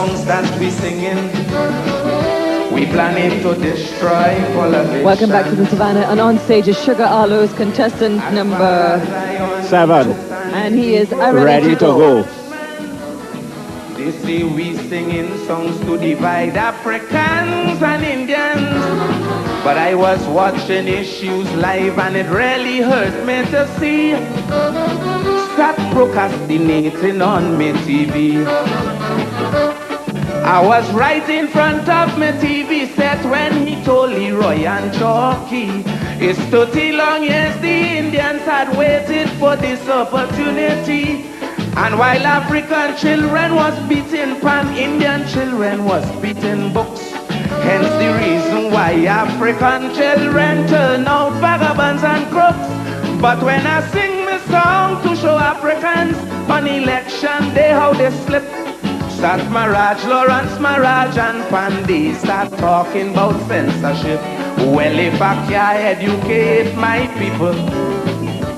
songs that we singing, we planning to destroy politicians. Welcome back to the Savannah, and on stage is Sugar Aloe's contestant number 7. And he is ready to go. They say we singing songs to divide Africans and Indians, but I was watching issues live and it really hurt me to see. Stop procrastinating on my TV. I was right in front of my TV set when he told Leroy and Chalky it's 30 long years the Indians had waited for this opportunity. And while African children was beating pan, Indian children was beating books. Hence the reason why African children turn out vagabonds and crooks. But when I sing my song to show Africans on election day how they slip, Sat Maraj, Lawrence Maraj and Pandey start talking about censorship. Well, if I can't educate my people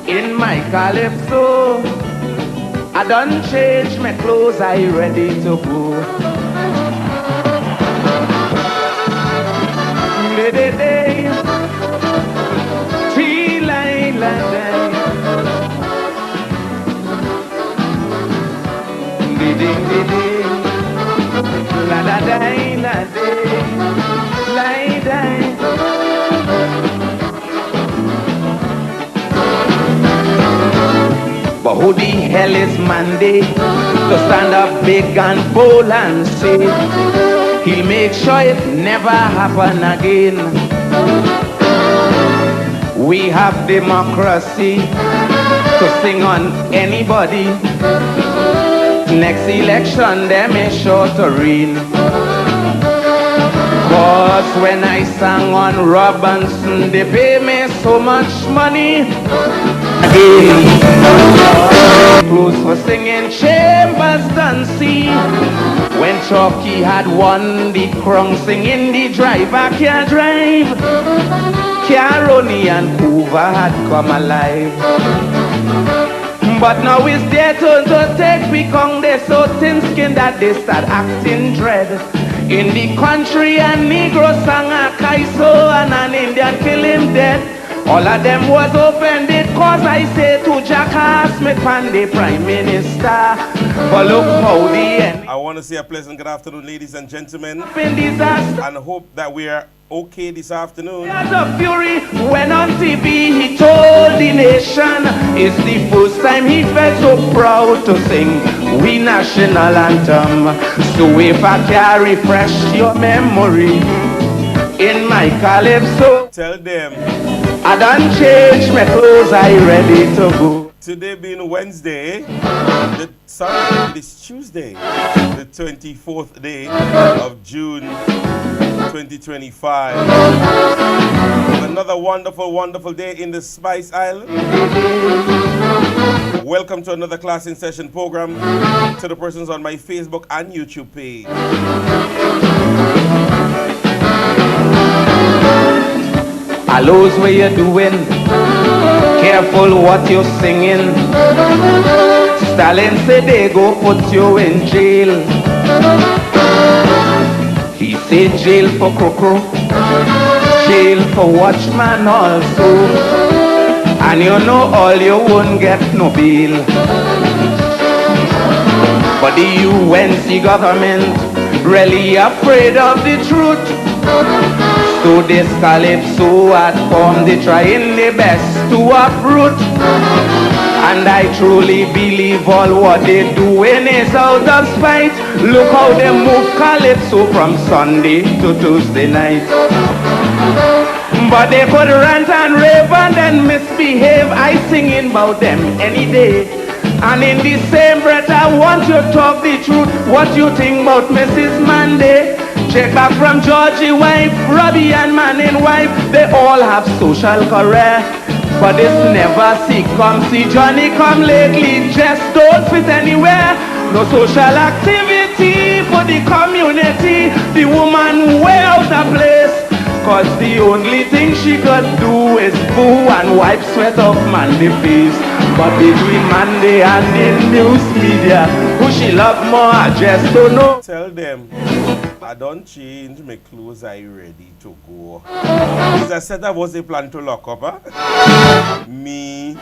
in my calypso, I done change my clothes, I ready to go. Day, tree line, la da day, la day, la day. But who the hell is Monday to stand up big and bold and say he'll make sure it never happen again? We have democracy to sing on anybody. Next election, they may sure to reign. Cause when I sang on Robinson, they pay me so much money. Close for singing Chambers done see. When Chalky had won the crown, singing the driver can't drive. Caroni and Hoover had come alive. But now it's their turn to take Pekong. They're so thin-skinned that they start acting dread. In the country, a Negro sang a Kaiso and an Indian kill him dead. All of them was offended cause I say to Jackass me pan the Prime Minister. But look how the end. I want to say a pleasant good afternoon, ladies and gentlemen, and hope that we are okay this afternoon. The fury when on TV he told the nation it's the first time he felt so proud to sing we national anthem. So if I can refresh your memory in my calypso, tell them I done change my clothes, I ready to go. Today being Wednesday, it is Tuesday, the 24th day of June 2025. Another wonderful, wonderful day in the Spice Island. Welcome to another class in session program to the persons on my Facebook and YouTube page. Aloes, what you doing? Careful what you're singing. Stalin said they go put you in jail. He said jail for crocro, jail for watchman also. And you know all you won't get no bail. But the UNC government really afraid of the truth. So this calypso had formed, they trying their best to uproot. And I truly believe all what they doing is out of spite. Look how they move calypso from Sunday to Tuesday night. But they could rant and rave and then misbehave. I singing about them any day. And in the same breath I want you to talk the truth. What you think about Mrs. Monday? Check back from Georgie wife, Robbie and Manning wife. They all have social career, but this never see come. See Johnny come lately, just don't fit anywhere. No social activity for the community. The woman way out of place, cause the only thing she could do is boo and wipe sweat off Mandy face. But between Monday and the news media, who she love more, I just don't know. Tell them I don't change my clothes, I ready to go. Is I said I was a plan to lock up, huh? Me,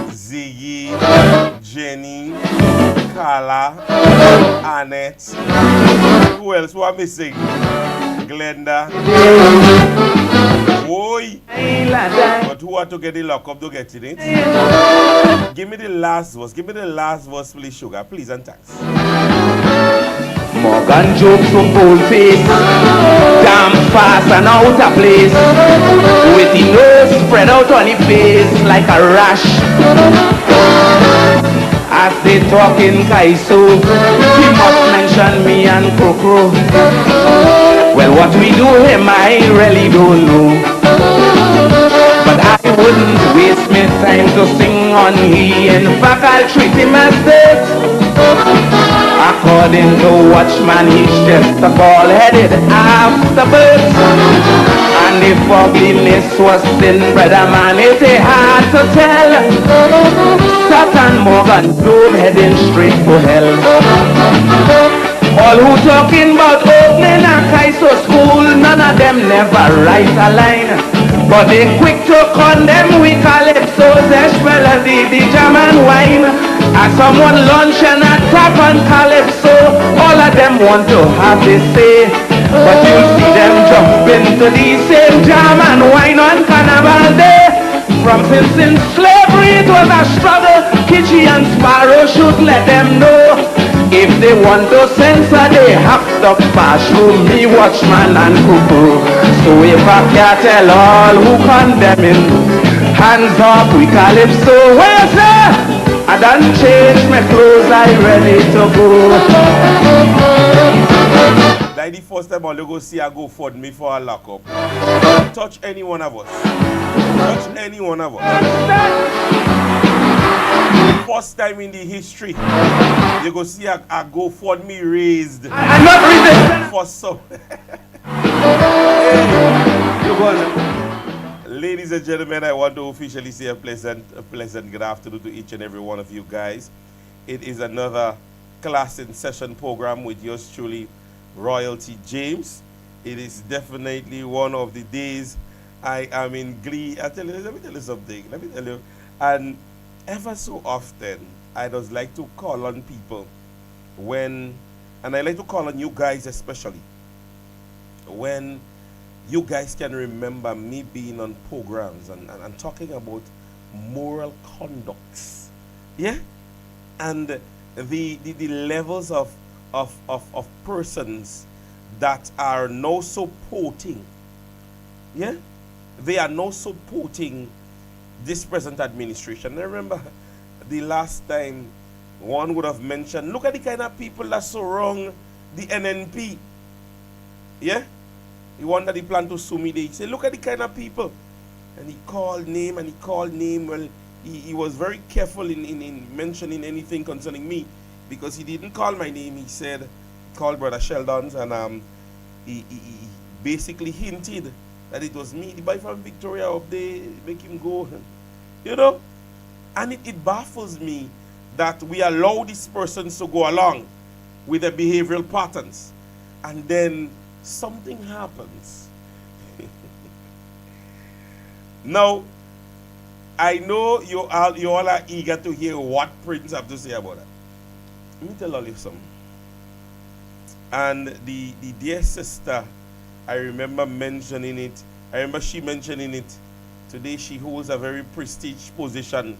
Ziggy, Jenny, Carla, Annette. Who else were missing? Glenda. Boy. But who are to get the lock up to get in it? Give me the last verse. Give me the last verse, please, Sugar. Please and thanks. Morgan jokes so bold face, damn fast and out of place, with the nose spread out on his face like a rash. As they talk in Kaiso, he must mention me and Krokro. Well, what we do him, I really don't know. But I wouldn't waste my time to sing on he. In fact, I'll treat him as this. According to Watchman, he's just a bald-headed afterbird. And if ugliness was sin, brother man, it's hard to tell. Satan Morgan drove heading straight for hell. All who talking about opening a Kaiso school, none of them never write a line. But they quick to condemn we calypso, zesh melody, the jam and wine. As someone lunch and a tap on calypso, all of them want to have this say. But you see them jump into the same jam and wine on Carnival Day. From since in slavery it was a struggle, Kitchi and Sparrow should let them know. If they want to censor, they have to pass through me, Watchman and Cuckoo. So if I can't tell all who condemning, hands up, we calypso. Where's that? I done changed my clothes, I ready to go. Like the first time I'll go see I go for me for a lockup. Touch any one of us. Touch any one of us. First time in the history, you go see a go for me raised. I'm not resistant. For some. Ladies and gentlemen, I want to officially say a pleasant good afternoon to each and every one of you guys. It is another class in session program with yours truly, Royalty James. It is definitely one of the days I am in glee. Let me tell you something. Let me tell you. And ever so often, I just like to call on people and I like to call on you guys especially, when you guys can remember me being on programs and talking about moral conducts, yeah? And the levels of persons that are now supporting, yeah? They are now supporting this present administration. I remember the last time one would have mentioned, look at the kind of people that surround the NNP. Yeah? The one that he planned to sue me, they say, look at the kind of people. And he called name and he called name. Well, he was very careful in mentioning anything concerning me, because he didn't call my name. He said, he called Brother Sheldon's, and he basically hinted that it was me, the boy from Victoria up there, make him go. You know? And it baffles me that we allow these persons to go along with their behavioral patterns. And then something happens. Now, I know you all are eager to hear what Prince have to say about that. Let me tell all you something. And the dear sister, I remember mentioning it. I remember she mentioning it. Today she holds a very prestigious position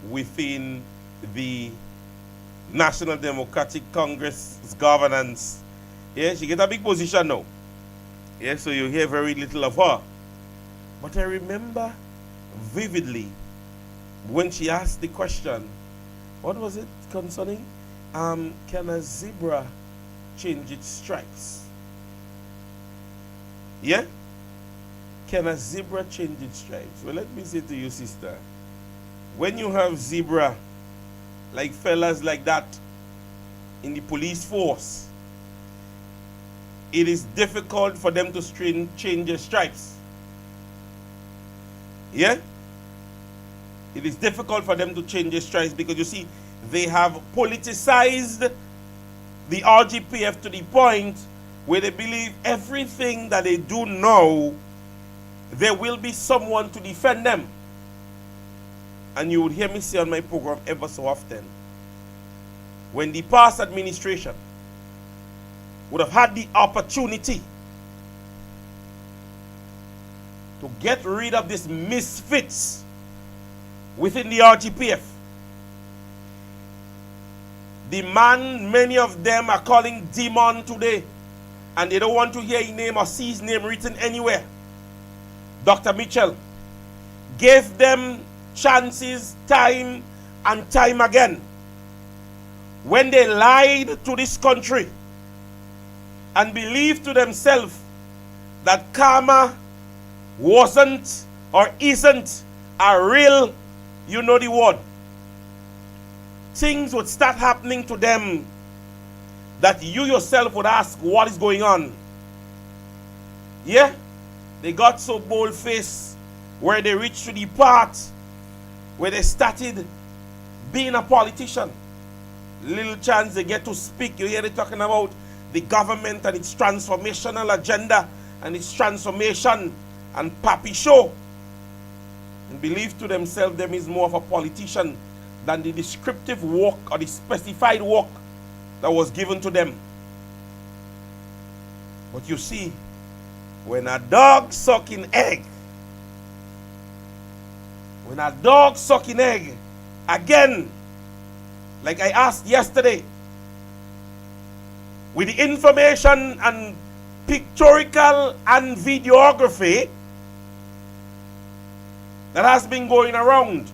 within the National Democratic Congress's governance. Yeah, she get a big position now. Yeah, so you hear very little of her. But I remember vividly when she asked the question, what was it concerning? Can a zebra change its stripes? Yeah? Can a zebra change its stripes? Well, let me say to you, sister, when you have zebra, like fellas like that in the police force, it is difficult for them to change their stripes. Yeah? It is difficult for them to change their strides because you see, they have politicized the RGPF to the point where they believe everything that they do now, there will be someone to defend them. And you would hear me say on my program ever so often, when the past administration would have had the opportunity to get rid of these misfits within the RGPF, the man many of them are calling demon today, and they don't want to hear his name or see his name written anywhere, Dr. Mitchell, gave them chances time and time again. When they lied to this country and believed to themselves that karma wasn't or isn't a real, you know the word, things would start happening to them that you yourself would ask, what is going on? Yeah? They got so bold-faced where they reached to the part where they started being a politician. Little chance they get to speak. You hear they talking about the government and its transformational agenda and its transformation and papi show. And believe to themselves them is more of a politician than the descriptive work or the specified work that was given to them. But you see, when a dog sucking egg, again, like I asked yesterday, with the information and pictorial and videography that has been going around,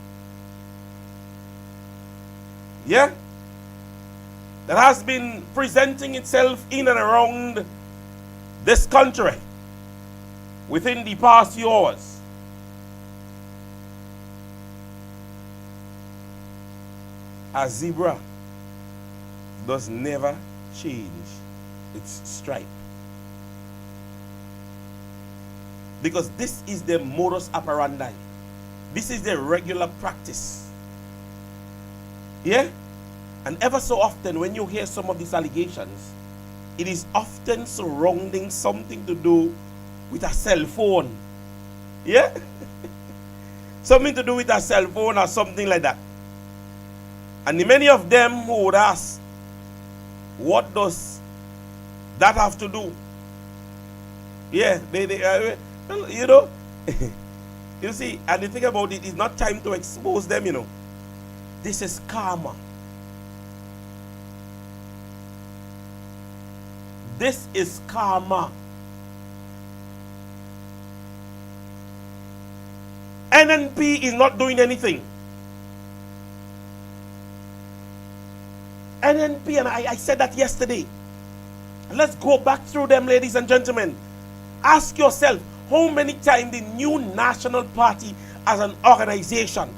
yeah, that has been presenting itself in and around this country within the past few hours, a zebra does never change its stripe. Because this is the modus operandi. This is the regular practice. Yeah? And ever so often when you hear some of these allegations, it is often surrounding something to do with a cell phone. Yeah? Something to do with a cell phone or something like that. And the many of them who would ask, what does that have to do? Yeah, well, you know, you see, and the thing about it is not time to expose them, you know. This is karma. This is karma. NNP is not doing anything. NNP, and I said that yesterday. And let's go back through them, ladies and gentlemen. Ask yourself, how many times the new National Party as an organization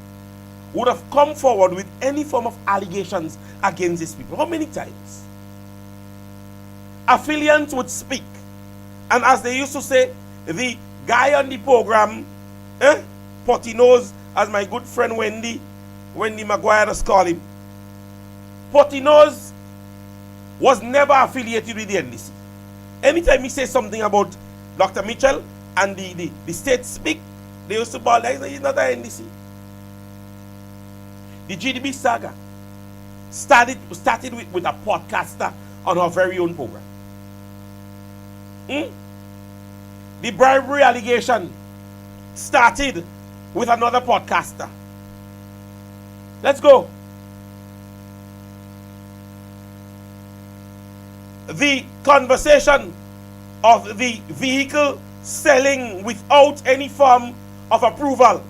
would have come forward with any form of allegations against these people? How many times? Affiliates would speak. And as they used to say, the guy on the program, potty nose, as my good friend Wendy Maguire has called him, potty nose was never affiliated with the NDC. Anytime he says something about Dr. Mitchell and the state speak, they used to ball like he's not an NDC. The GDB saga started with a podcaster on her very own program. The bribery allegation started with another podcaster. Let's go. The conversation of the vehicle selling without any form of approval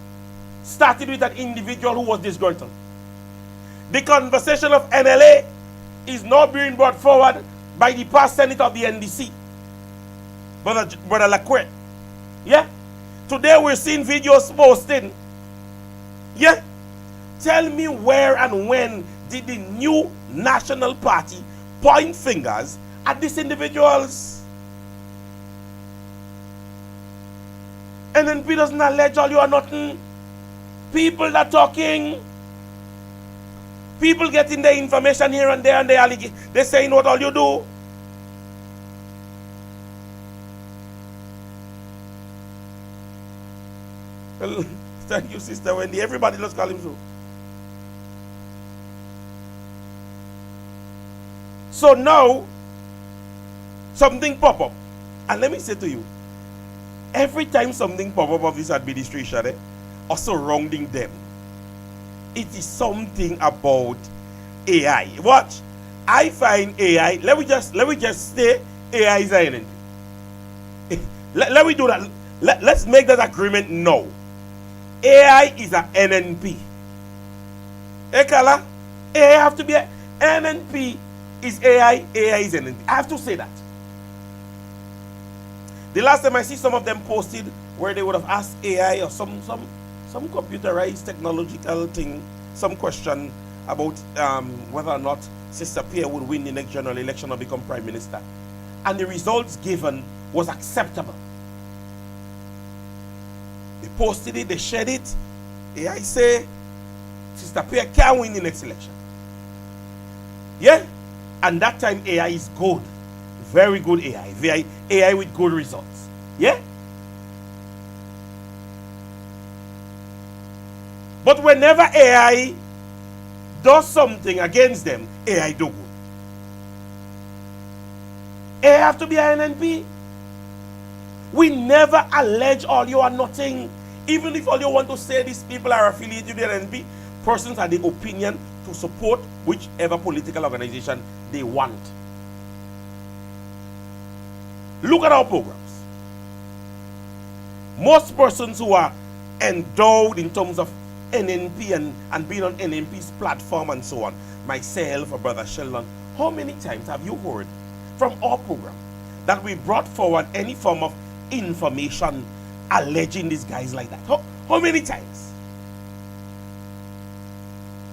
started with an individual who was disgruntled. The conversation of NLA is now being brought forward by the past senator of the NDC, Brother Lacroix. Yeah? Today we're seeing videos posting. Yeah? Tell me where and when did the new National Party point fingers at these individuals? NNP doesn't allege all you or nothing. People that talking, people getting their information here and there, and they're saying what all you do. Well, thank you, Sister Wendy. Everybody just call him so. So now, something pop up. And let me say to you, every time something pop up of this administration, or surrounding them, it is something about AI. Watch. I find AI, let me just say AI is an NNP. Let me do that. Let's make that agreement now. AI is an NNP. Ekala, AI have to be an NNP is AI, AI is NNP. I have to say that. The last time I see some of them posted where they would have asked AI or some computerized technological thing, some question about whether or not Sister Pierre would win the next general election or become Prime Minister. And the results given was acceptable. They posted it, they shared it. AI say, Sister Pierre can win the next election. Yeah? And that time AI is good. Very good AI. AI with good results. Yeah? But whenever AI does something against them, AI do good. AI have to be an NNP. We never allege all you are nothing. Even if all you want to say these people are affiliated with the NNP, persons have the opinion to support whichever political organization they want. Look at our programs. Most persons who are endowed in terms of NNP and being on NNP's platform and so on, myself or Brother Sheldon, how many times have you heard from our program that we brought forward any form of information alleging these guys like that? How many times?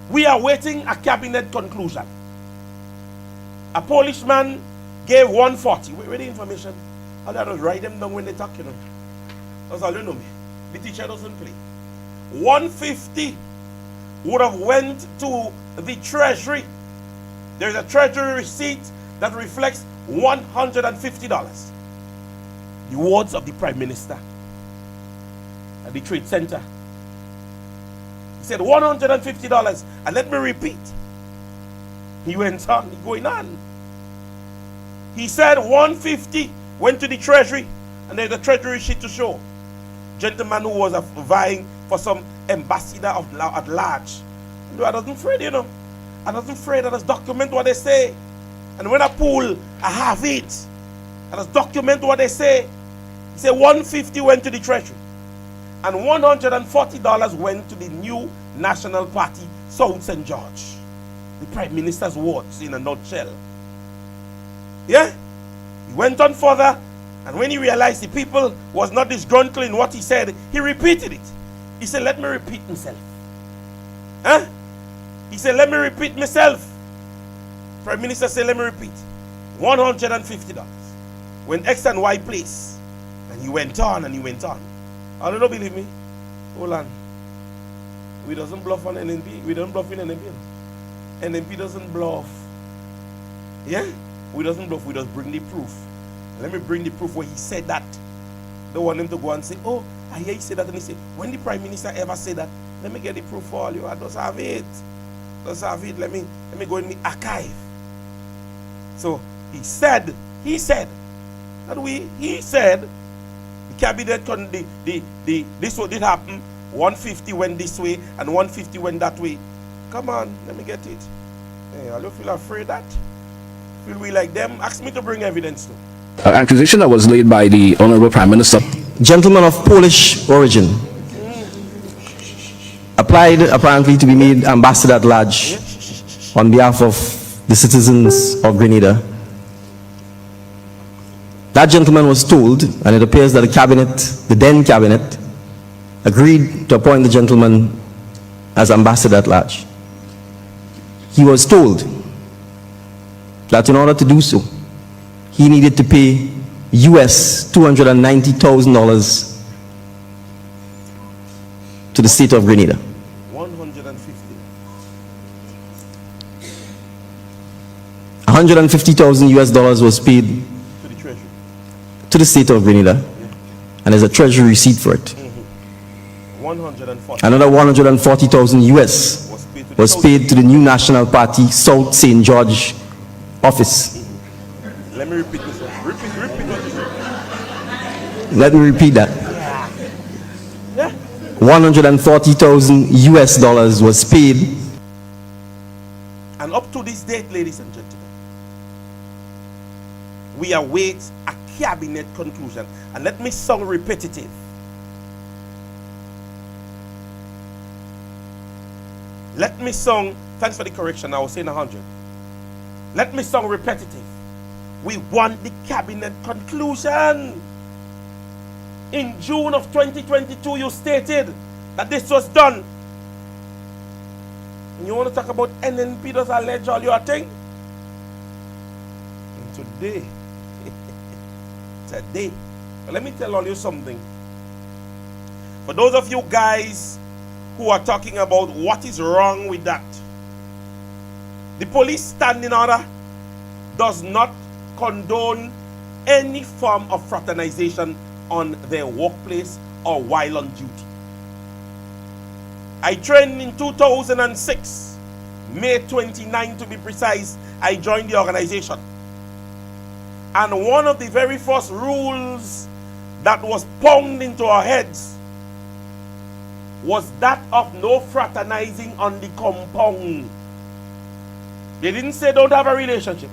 We are waiting a cabinet conclusion. A Polishman gave 140. Where the information? All I just write them down when they talk, you know. That's all you know me. The teacher doesn't play. 150 would have went to the treasury. There's a treasury receipt that reflects $150. The words of the Prime Minister at the Trade Center. He said $150. And let me repeat. He went on, going on. He said 150 went to the treasury, and there's a treasury sheet to show. Gentleman who was vying for some ambassador at large. I wasn't afraid, you know. I wasn't afraid. I just document what they say. And when I pull, I have it. I just document what they say. He said 150 went to the treasury. And $140 went to the new National Party, South St. George. The Prime Minister's words in a nutshell. Yeah? He went on further, and when he realized the people was not disgruntled in what he said, he repeated it. He said, let me repeat myself. Huh? He said, let me repeat myself. Prime Minister said, let me repeat. $150. Went X and Y place. And he went on and he went on. I don't believe me. Hold on. We doesn't bluff on NNP. We don't bluff in NNP. NNP doesn't bluff. Yeah? We doesn't bluff. We just bring the proof. Let me bring the proof where he said that. Don't want him to go and say, oh, I hear he said that. And he said, when the Prime Minister ever said that, let me get the proof for all you. I just have it. Just have it. Let me go in the archive. So he said he said the cabinet this what did happen. 150 went this way and 150 went that way. Come on, let me get it. Hey, I don't feel afraid that. Feel we like them? Ask me to bring evidence to. An accusation that was laid by the Honorable Prime Minister. Gentleman of Polish origin applied apparently to be made ambassador at large on behalf of the citizens of Grenada. That gentleman was told, and it appears that the cabinet, the then cabinet, agreed to appoint the gentleman as ambassador at large. He was told that in order to do so, he needed to pay US $290,000 to the state of Grenada. $150,000 US was paid To the treasury. to the state of Grenada, and there's a treasury receipt for it. 140 Another $140,000 US was paid to the New National Party South St. George office. Let me repeat this one. Repeat what you said. Let me repeat that. Yeah. $140,000 US was paid. And up to this date, ladies and gentlemen, we await a cabinet conclusion. And let me sound repetitive. Let me sound, thanks for the correction, I was saying 100. Let me sound repetitive. We want the cabinet conclusion. In June of 2022, you stated that this was done. And you want to talk about NNP does allege all your thing? And today, but let me tell all you something. For those of you guys who are talking about what is wrong with that, the police standing order does not condone any form of fraternization on their workplace or while on duty. I trained in 2006, May 29 to be precise. I joined the organization. And one of the very first rules that was pounded into our heads was that of no fraternizing on the compound. They didn't say don't have a relationship.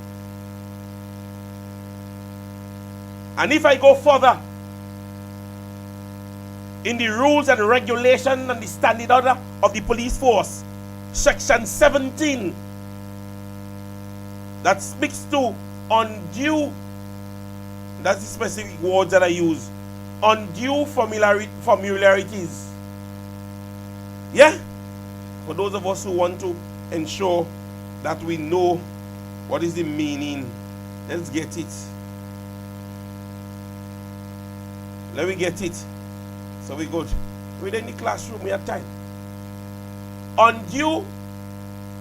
And if I go further, in the rules and regulation and the standing order of the police force, section 17, that speaks to undue, that's the specific words that I use, undue familiarities. Yeah? For those of us who want to ensure that we know what is the meaning, let's get it. Let me get it. So we good. Within the classroom, we have time. Undue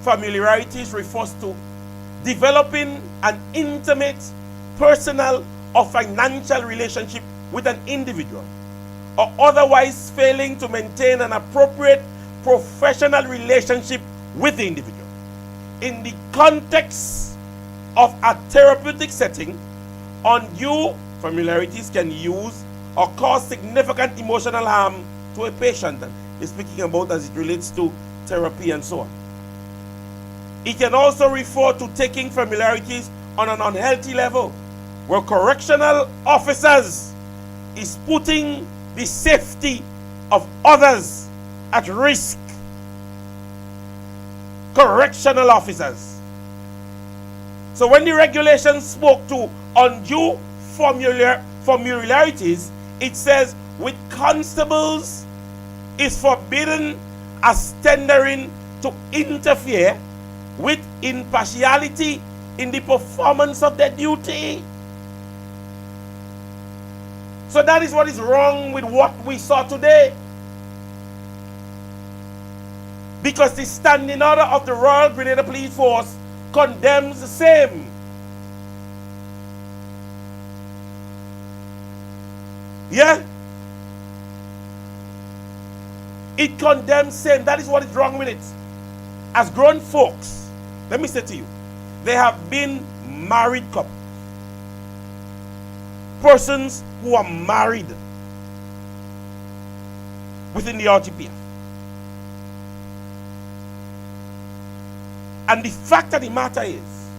familiarities refers to developing an intimate, personal, or financial relationship with an individual, or otherwise failing to maintain an appropriate professional relationship with the individual. In the context of a therapeutic setting, undue familiarities can use or cause significant emotional harm to a patient. And he's speaking about as it relates to therapy and so on. It can also refer to taking familiarities on an unhealthy level, where correctional officers is putting the safety of others at risk. Correctional officers. So when the regulations spoke to undue familiarities, it says with constables is forbidden as tendering to interfere with impartiality in the performance of their duty. So that is what is wrong with what we saw today. Because the standing order of the Royal Grenada Police Force condemns the same. Yeah? It condemns same. That is what is wrong with it. As grown folks, let me say to you, there have been married couples. Persons who are married within the RGPF. And the fact of the matter is,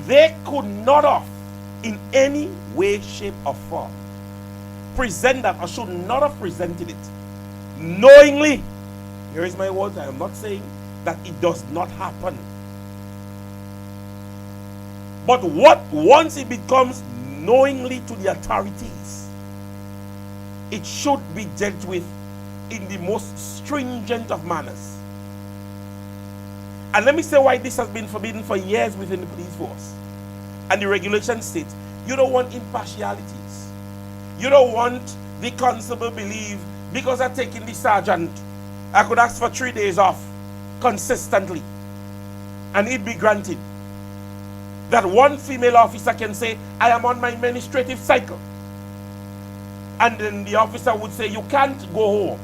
they could not have, in any way, shape, or form, present that, or should not have presented it knowingly. Here is my words. I am not saying that it does not happen. But once it becomes knowingly to the authorities, it should be dealt with in the most stringent of manners. And let me say why this has been forbidden for years within the police force. And the regulation states, you don't want impartialities. You don't want the constable believe, because I'm taking the sergeant, I could ask for 3 days off consistently, and it be granted. that one female officer can say, I am on my administrative cycle. And then the officer would say, you can't go home.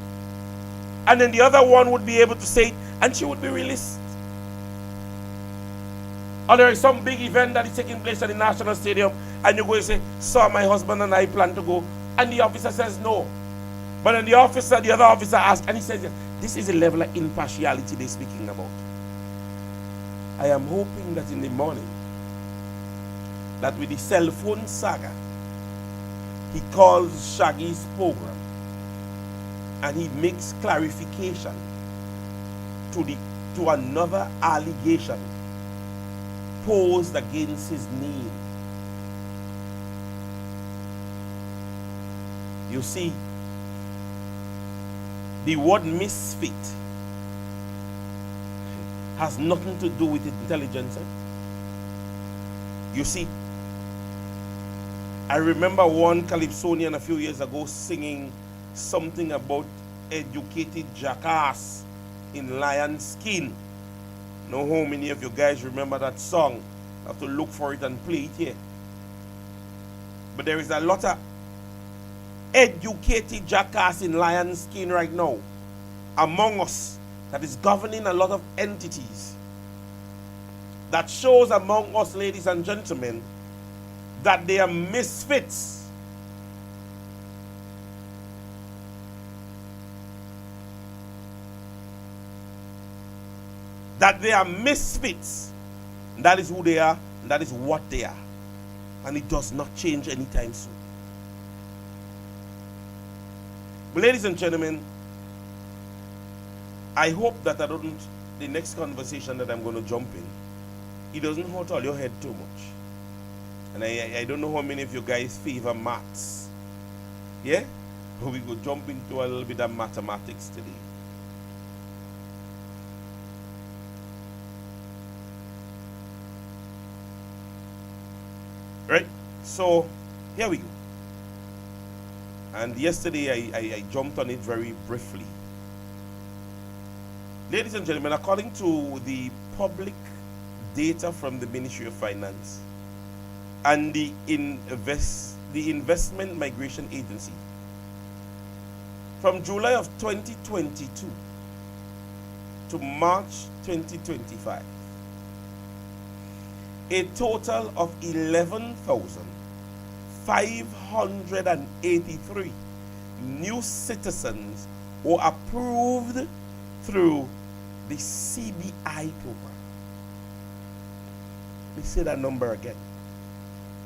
And then the other one would be able to say it, and she would be released. Or there is some big event that is taking place at the National Stadium, and you go and say, sir, my husband and I plan to go. And the officer says no. But then the other officer asks, and he says, yes. This is the level of impartiality they're speaking about. I am hoping that in the morning, that with the cell phone saga, he calls Shaggy's program and he makes clarification to another allegation posed against his name. You see, the word misfit has nothing to do with intelligence. You see, I remember one Calypsonian a few years ago singing something about educated jackass in lion skin. Know how many of you guys remember that song? I have to look for it and play it here. But there is a lot of educated jackass in lion skin right now among us that is governing a lot of entities. That shows among us, ladies and gentlemen, that they are misfits. That they are misfits. That is who they are, and that is what they are. And it does not change anytime soon. But ladies and gentlemen, I hope that the next conversation that I'm going to jump in, it doesn't hurt all your head too much. And I don't know how many of you guys favor maths. Yeah? But we go jump into a little bit of mathematics today. Right? So, here we go. And yesterday I jumped on it very briefly. Ladies and gentlemen, according to the public data from the Ministry of Finance and the Investment Migration Agency, from July of 2022 to March 2025, a total of 11,583 new citizens were approved through the CBI program. Let me say that number again.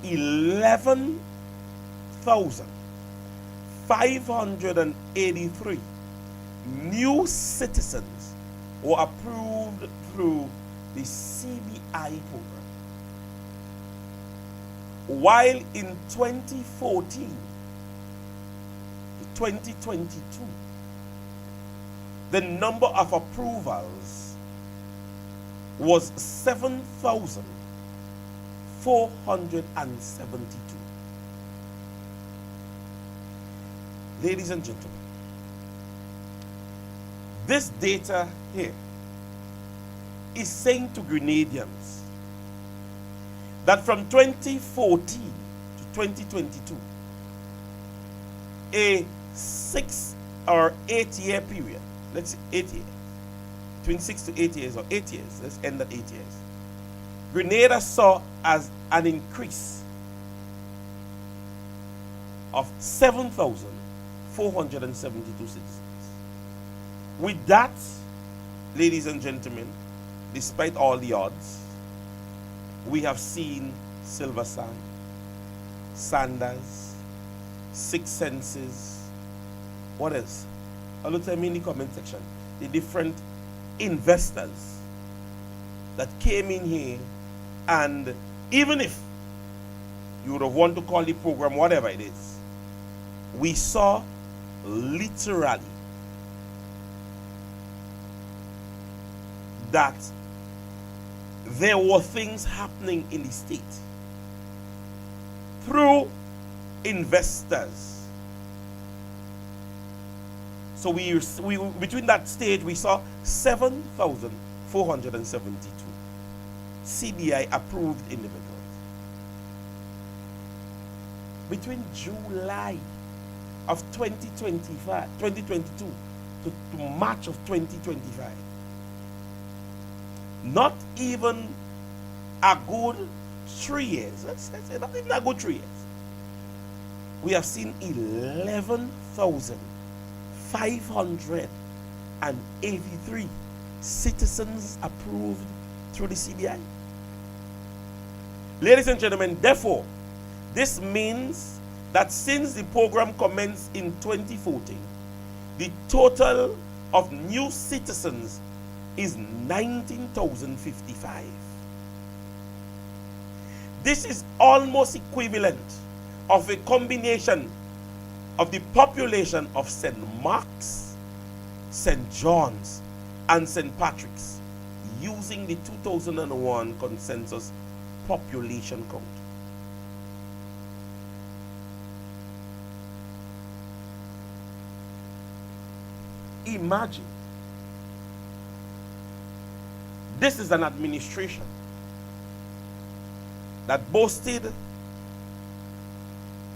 11,583 new citizens were approved through the CBI program. While in 2014 to 2022, the number of approvals was 7,472. Ladies and gentlemen, this data here is saying to Grenadians that from 2014 to 2022, a 6 or 8 year period, let's say 8 years, between 6 to 8 years or 8 years, let's end at 8 years, Grenada saw as an increase of 7,472 citizens. With that, ladies and gentlemen, despite all the odds, we have seen Silver Sand, Sanders, Six Senses, what else? I'll tell me in the comment section. The different investors that came in here, and even if you would have wanted to call the program whatever it is, we saw literally that there were things happening in the state through investors. So we between that stage we saw 7,472 CBI approved individuals. between July of 2022 to March of 2025. Not even a good 3 years. Let's say not even a good 3 years. We have seen 11,583 citizens approved through the CBI. Ladies and gentlemen, therefore, this means that since the program commenced in 2014, the total of new citizens is 19,055. This is almost equivalent of a combination of the population of St. Mark's, St. John's, and St. Patrick's using the 2001 consensus population count. Imagine, this is an administration that boasted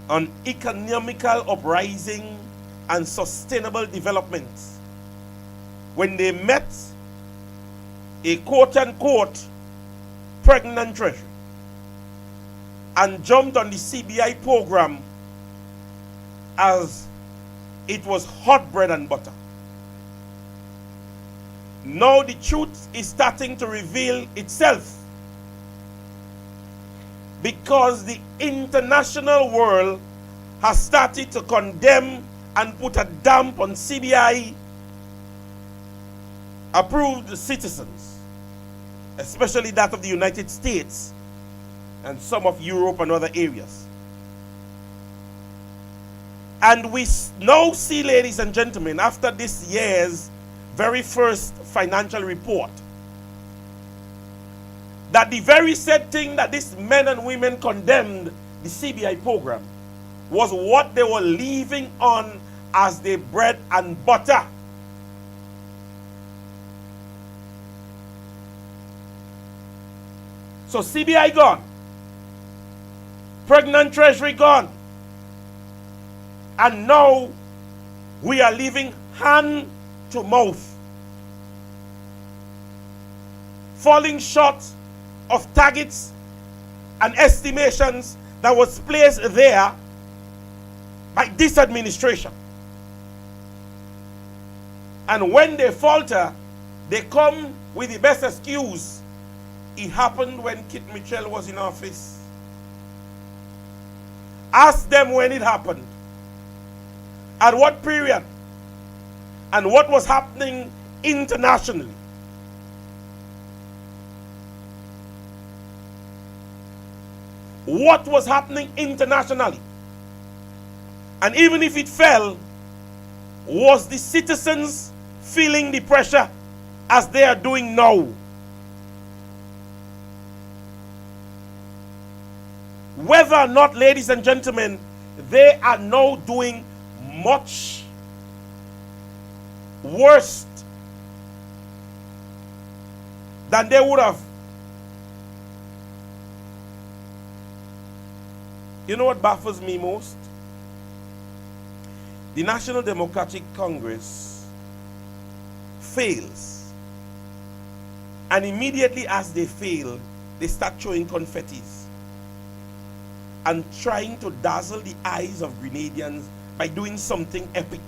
an economical uprising and sustainable development when they met a quote-unquote pregnant treasury and jumped on the CBI program as it was hot bread and butter. Now the truth is starting to reveal itself, because the international world has started to condemn and put a damp on CBI approved citizens, especially that of the United States and some of Europe and other areas. And we now see, ladies and gentlemen, after this year's very first financial report, that the very said thing that these men and women condemned the CBI program was what they were leaving on as their bread and butter. So CBI gone, pregnant treasury gone, and now we are living hand to mouth, falling short of targets and estimations that was placed there by this administration. And when they falter, they come with the best excuse. It happened when Kit Mitchell was in office. Ask them when it happened, at what period, and what was happening internationally. What was happening internationally? And even if it fell, was the citizens feeling the pressure as they are doing now? Whether or not, ladies and gentlemen, they are now doing much worse than they would have. You know what baffles me most? The National Democratic Congress fails. And immediately as they fail, they start throwing confettis and trying to dazzle the eyes of Grenadians by doing something epic.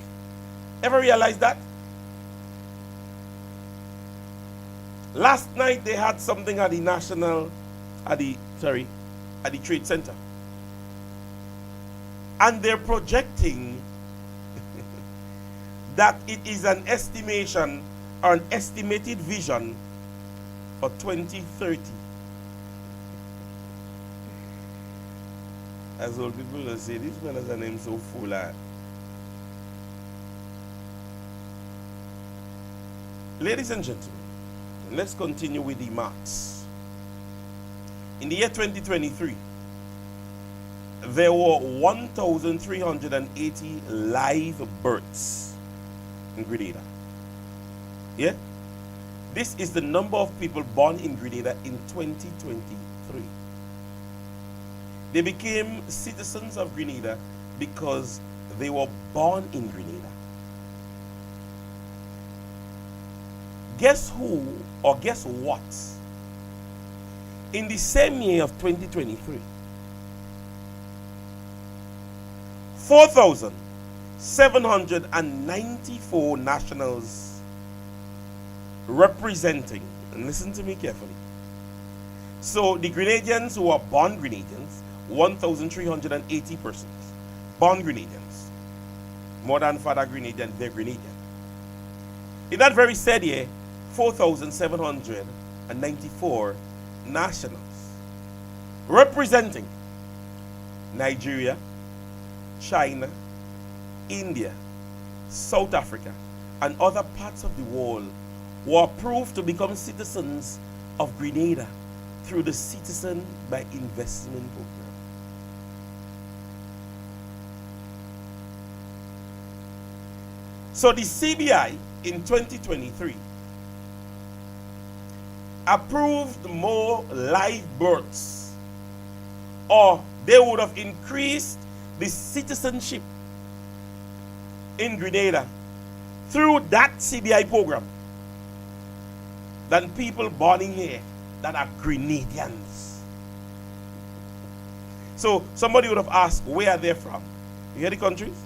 Ever realize that? Last night they had something at the Trade Center. And they're projecting that it is an estimation or an estimated vision for 2030. As old people will say, this man has a name so full. Ladies and gentlemen, let's continue with the maths. In the year 2023, there were 1,380 live births in Grenada. Yeah? This is the number of people born in Grenada in 2023. They became citizens of Grenada because they were born in Grenada. Guess who or guess what? In the same year of 2023, 4,794 nationals representing, and listen to me carefully. So the Grenadians who are born Grenadians, 1,380 persons, born Grenadians, more than father Grenadian, they're Grenadian. In that very said year, 4,794 nationals representing Nigeria, China, India, South Africa, and other parts of the world were approved to become citizens of Grenada through the Citizen by Investment Program. So the CBI in 2023 approved more live births, or they would have increased the citizenship in Grenada through that CBI program than people born in here that are Grenadians. So somebody would have asked, where are they from? You hear the countries?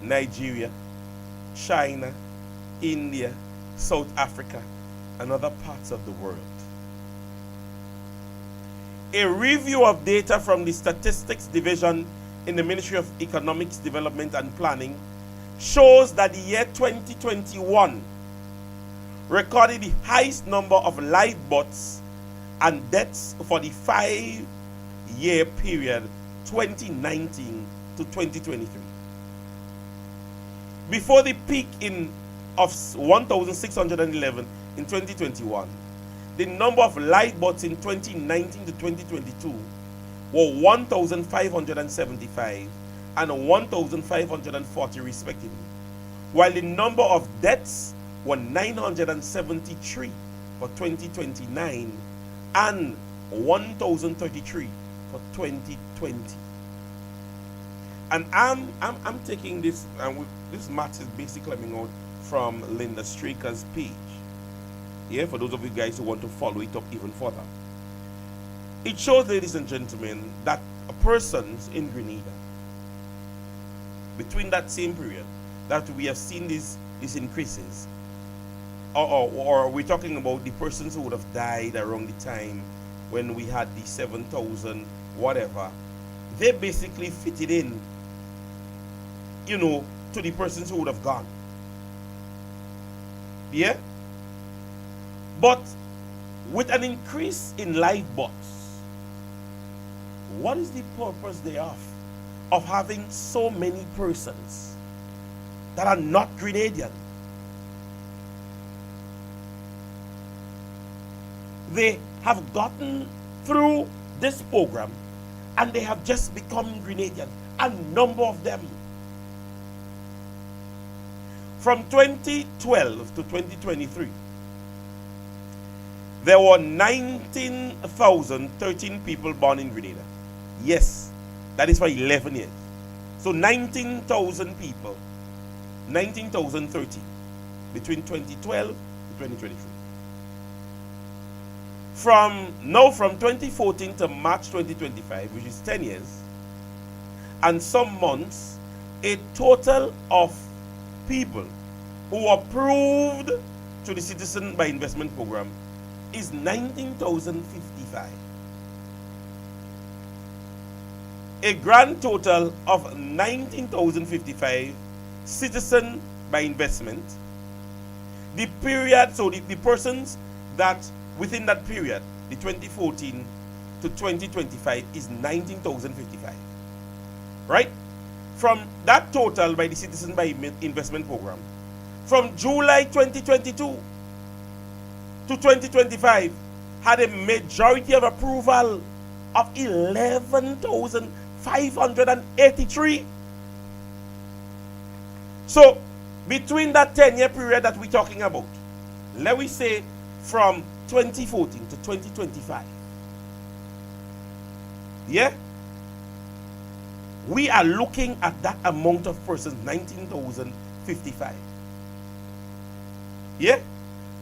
Nigeria, China, India, South Africa, and other parts of the world. A review of data from the Statistics Division in the Ministry of Economics, Development and Planning shows that the year 2021 recorded the highest number of live births and deaths for the 5-year period 2019 to 2023. Before the peak of 1,611 in 2021, the number of live births in 2019 to 2022 were 1,575 and 1,540 respectively, while the number of deaths were 973 for 2029 and 1,033 for 2020. And I'm taking this, and this math is basically coming out from Linda Straker's page. Yeah, for those of you guys who want to follow it up even further. It shows, ladies and gentlemen, that persons in Grenada, between that same period, that we have seen these increases, or we're talking about the persons who would have died around the time when we had the 7,000 whatever, they basically fitted in, you know, to the persons who would have gone. Yeah? But with an increase in live births, what is the purpose thereof of having so many persons that are not Grenadian? They have gotten through this program and they have just become Grenadian, a number of them. From 2012 to 2023, there were 19,013 people born in Grenada. Yes, that is for 11 years. So 19,000 people, 19,013 between 2012 to 2023. From 2014 to March 2025, which is 10 years, and some months, a total of people who are approved to the Citizen by Investment Program is 19,055. A grand total of 19,055 Citizen by Investment. The period, so the persons that within that period, the 2014 to 2025 is 19,055. Right? From that total by the Citizen by Investment Program, from July 2022 to 2025, had a majority of approval of 11,583. So, between that 10-year period that we're talking about, let we say from 2014 to 2025, yeah, We are looking at that amount of persons, 19,055. Yeah?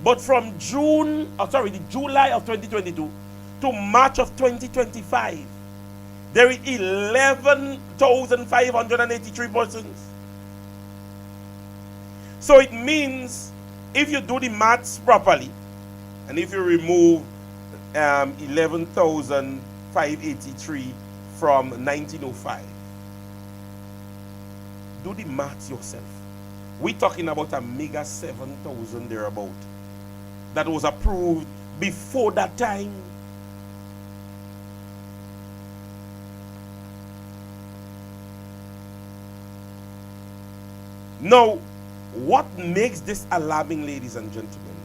But from July of 2022 to March of 2025, there is 11,583 persons. So it means if you do the maths properly, and if you remove 11,583 from 1905, do the maths yourself. We're talking about a mega 7,000 thereabout that was approved before that time. Now, what makes this alarming, ladies and gentlemen,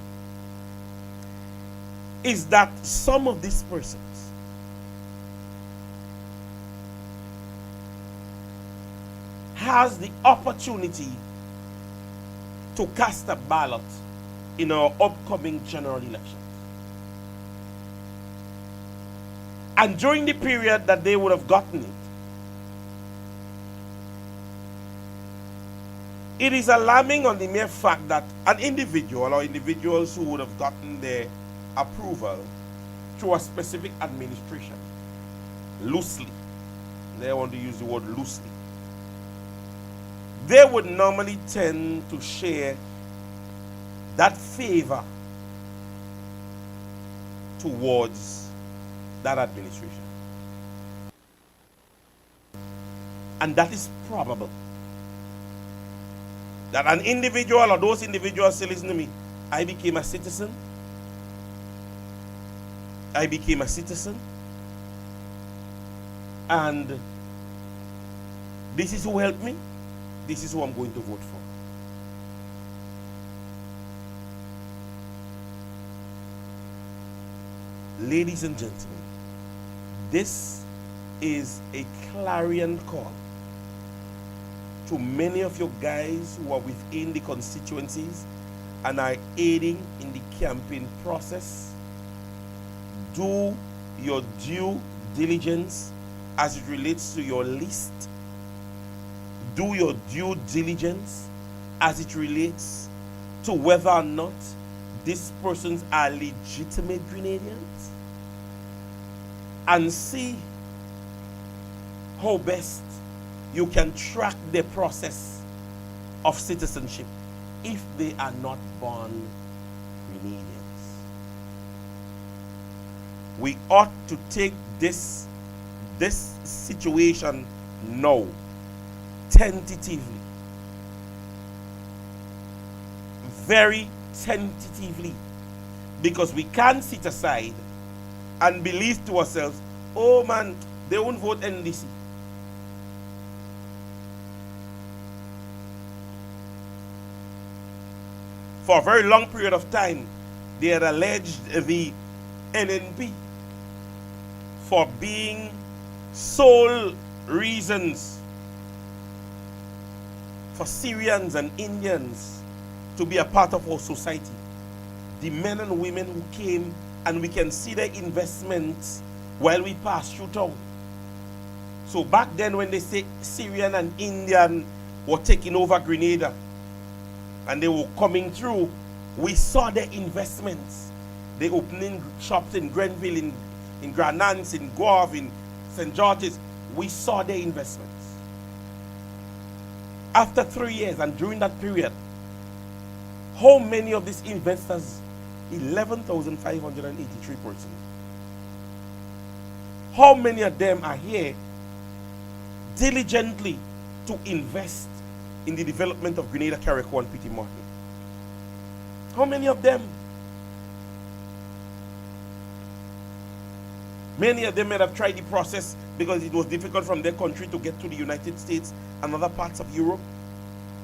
is that some of these persons has the opportunity to cast a ballot in our upcoming general elections. And during the period that they would have gotten it, it is alarming on the mere fact that an individual or individuals who would have gotten their approval through a specific administration, loosely, they want to use the word loosely, they would normally tend to share that favor towards that administration. And that is probable. That an individual or those individuals say, listen to me, I became a citizen. I became a citizen. And this is who helped me. This is who I'm going to vote for. Ladies and gentlemen, this is a clarion call to many of you guys who are within the constituencies and are aiding in the campaign process. Do your due diligence as it relates to your list. Do your due diligence as it relates to whether or not these persons are legitimate Grenadians, and see how best you can track the process of citizenship if they are not born Grenadians. We ought to take this situation now, tentatively, very tentatively, because we can't sit aside and believe to ourselves, oh man, they won't vote NDC. For a very long period of time, they had alleged the NNP for being sole reasons for Syrians and Indians to be a part of our society. The men and women who came, and we can see their investments while we pass through town. So back then when they say Syrian and Indian were taking over Grenada and they were coming through, we saw their investments. They opening shops in Grenville, in Grand Anse, in Guave, in St. George's. We saw their investments. After 3 years and during that period, how many of these investors, 11,583 persons, how many of them are here diligently to invest in the development of Grenada, Carriacou, and Petit Martin? How many of them? Many of them may have tried the process because it was difficult from their country to get to the United States and other parts of Europe.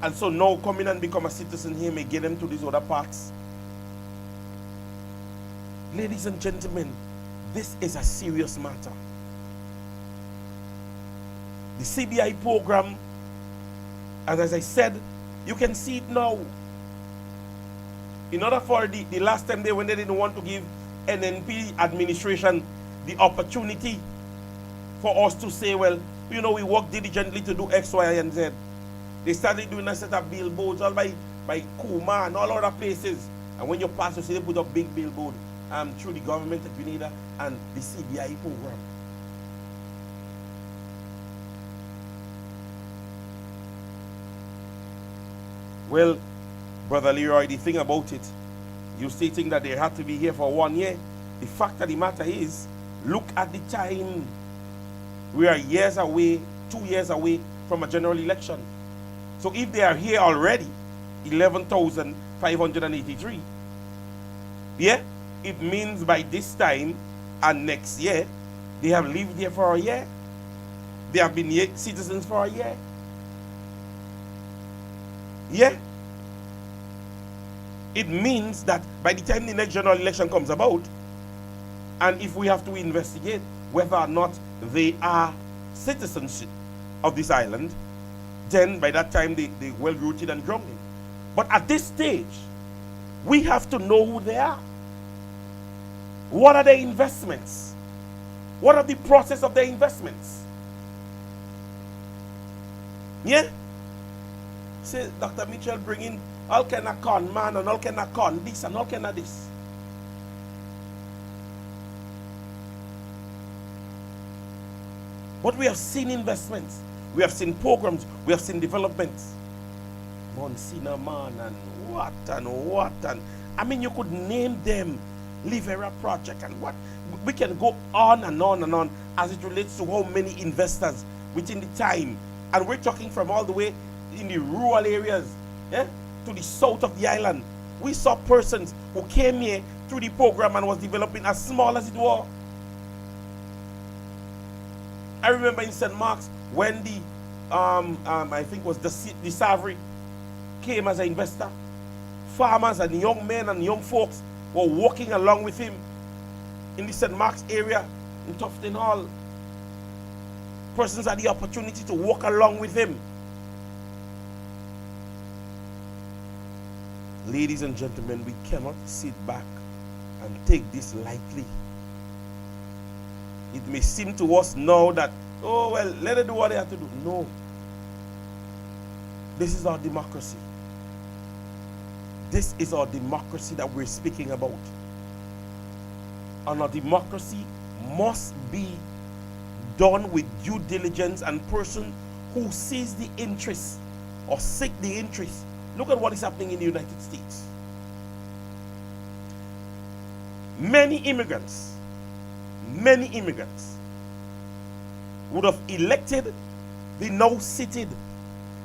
And so now coming and become a citizen here may get them to these other parts. Ladies and gentlemen, this is a serious matter. The CBI program, as I said, you can see it now. In order for the last time when they didn't want to give NNP administration the opportunity for us to say, well, you know, we work diligently to do X, Y, and Z. They started doing a set of billboards all by Kuma and all other places. And when you pass, you see they put up big billboard through the government of Grenada and the CBI program. Well, Brother Leroy, the thing about it, you stating that they have to be here for 1 year. The fact of the matter is, look at the time. We are years away, 2 years away from a general election. So if they are here already, 11,583, yeah, it means by this time and next year, they have lived here for a year. They have been citizens for a year. Yeah. It means that by the time the next general election comes about, and if we have to investigate whether or not they are citizens of this island, then by that time they well rooted and grounded. But at this stage, we have to know who they are. What are their investments? What are the process of their investments? Yeah? Say, Dr. Mitchell bringing all kind of con man and all kind of con this and all kind of this. But we have seen investments. We have seen programs. We have seen developments. Monsina man and what and what and I mean you could name them. Livera project and what. We can go on and on and on as it relates to how many investors within the time. And we're talking from all the way in the rural areas, yeah, to the south of the island. We saw persons who came here through the program and was developing as small as it was. I remember in St. Mark's when the I think it was the Savory came as an investor. Farmers and young men and young folks were walking along with him in the St. Mark's area in Tufton Hall. Persons had the opportunity to walk along with him. Ladies and gentlemen, we cannot sit back and take this lightly. It may seem to us now that, oh, well, let them do what they have to do. No. This is our democracy. This is our democracy that we're speaking about. And our democracy must be done with due diligence and person who sees the interest or seek the interest. Look at what is happening in the United States. Many immigrants would have elected the now seated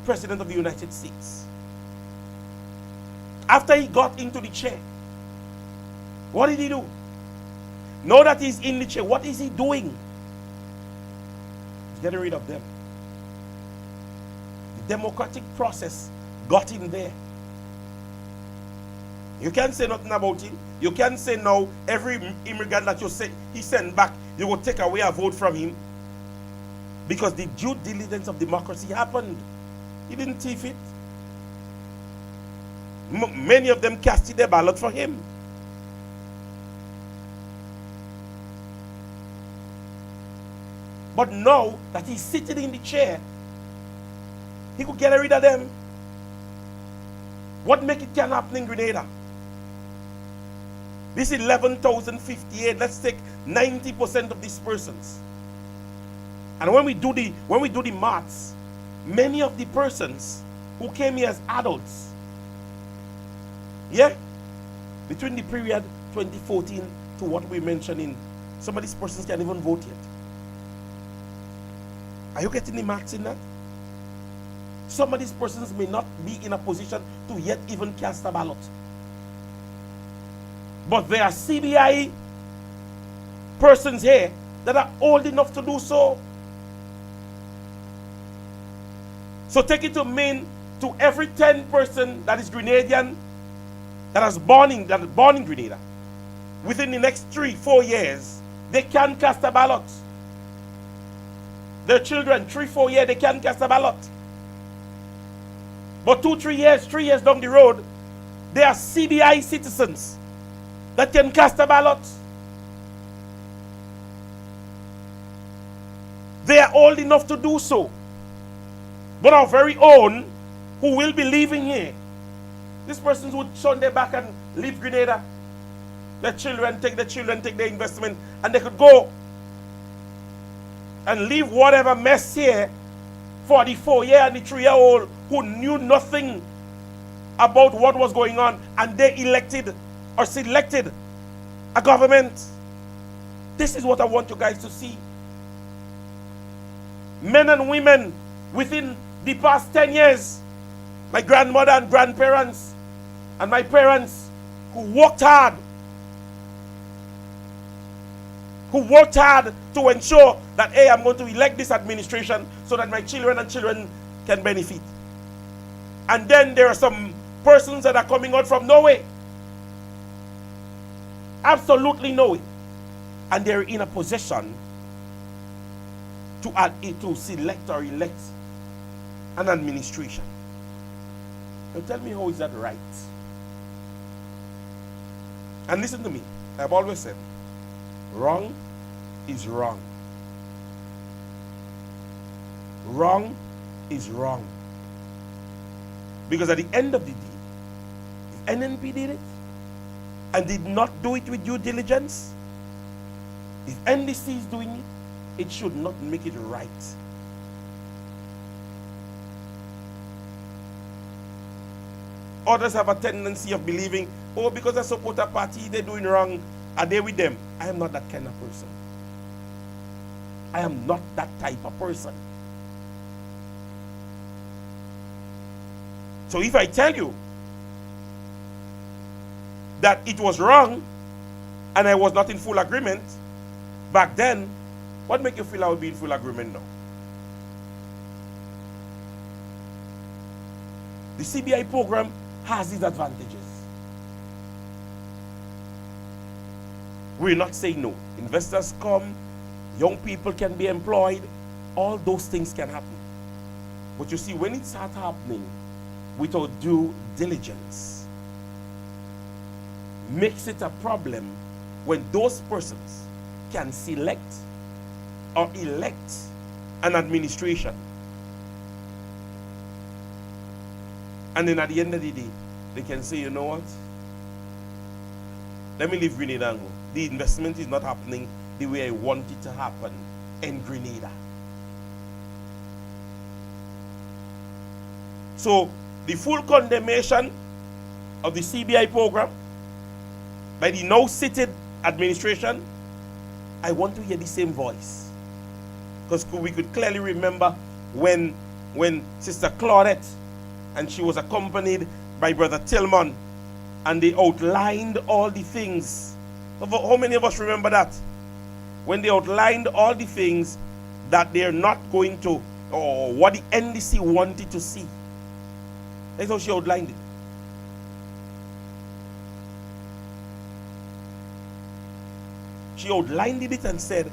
President of the United States. After he got into the chair, what did he do? Now that he's in the chair, what is he doing? He's getting rid of them. The democratic process got him there. You can't say nothing about him. You can't say no, every immigrant that you say he sent back, you will take away a vote from him. Because the due diligence of democracy happened. He didn't thief it. Many of them casted their ballot for him. But now that he's sitting in the chair, he could get rid of them. What make it can happen in Grenada? This 11,058, let's take 90% of these persons. And when we do the maths, many of the persons who came here as adults, yeah, between the period 2014 to what we mentioned in, some of these persons can't even vote yet. Are you getting the maths in that? Some of these persons may not be in a position to yet even cast a ballot. But there are CBI persons here that are old enough to do so. So take it to mean to every 10 person that is Grenadian that is born in Grenada, within the next 3-4 years, they can cast a ballot. Their children, 3-4 years, they can cast a ballot. But 2-3 years, 3 years down the road, they are CBI citizens that can cast a ballot. They are old enough to do so. But our very own, who will be leaving here, these persons would turn their back and leave Grenada. Their children take their investment, and they could go and leave whatever mess here for the 4-year and the 3-year-old who knew nothing about what was going on, and they elected or selected a government. This is what I want you guys to see. Men and women within the past 10 years, my grandmother and grandparents and my parents who worked hard to ensure that, hey, I'm going to elect this administration so that my children and children can benefit. And then there are some persons that are coming out from nowhere. Absolutely nowhere. And they're in a position to select or elect an administration. Now tell me, how is that right? And listen to me. I've always said, wrong is wrong. Wrong is wrong. Because at the end of the day, if NNP did it and did not do it with due diligence, if NDC is doing it, it should not make it right. Others have a tendency of believing, oh, because I support a party, they're doing wrong, are they with them? I am not that kind of person. I am not that type of person. So if I tell you that it was wrong and I was not in full agreement back then, what makes you feel I would be in full agreement now? The CBI program has its advantages. We're not saying no. Investors come, young people can be employed, all those things can happen. But you see, when it starts happening without due diligence, makes it a problem when those persons can select or elect an administration. And then at the end of the day, they can say, you know what? Let me leave Grenada and go. The investment is not happening the way I want it to happen in Grenada. So, the full condemnation of the CBI program by the now seated administration, I want to hear the same voice. Because we could clearly remember when Sister Claudette, and she was accompanied by Brother Tillman, and they outlined all the things. How many of us remember that? When they outlined all the things that they're not going to, or what the NDC wanted to see. That's how she outlined it. She outlined it and said,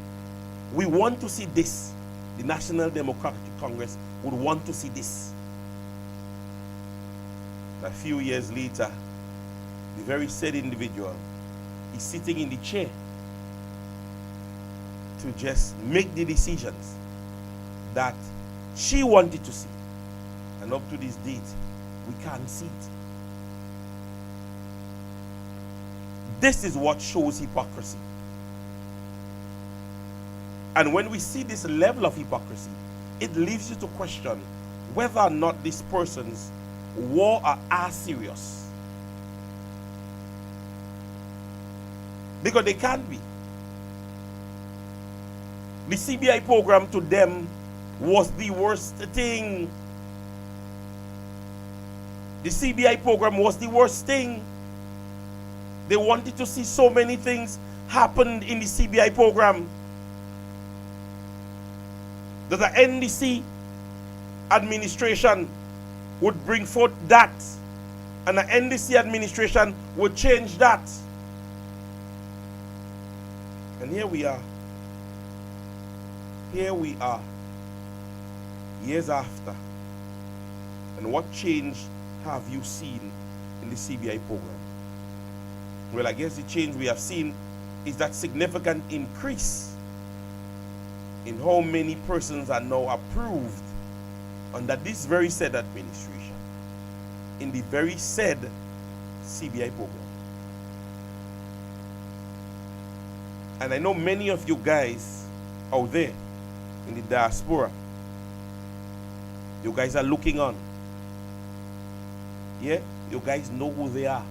we want to see this. The National Democratic Congress would want to see this. A few years later, the very said individual is sitting in the chair to just make the decisions that she wanted to see. And up to this date, we can't see it. This is what shows hypocrisy. And when we see this level of hypocrisy, it leaves you to question whether or not these persons are serious. Because they can't be. The CBI program to them was the worst thing. The CBI program was the worst thing. They wanted to see so many things happen in the CBI program. That the NDC administration would bring forth that, and the NDC administration would change that. And here we are. Here we are, years after. And what change have you seen in the CBI program? Well, I guess the change we have seen is that significant increase in how many persons are now approved under this very said administration, in the very said CBI program. And I know many of you guys out there in the diaspora, you guys are looking on. Yeah, you guys know who they are.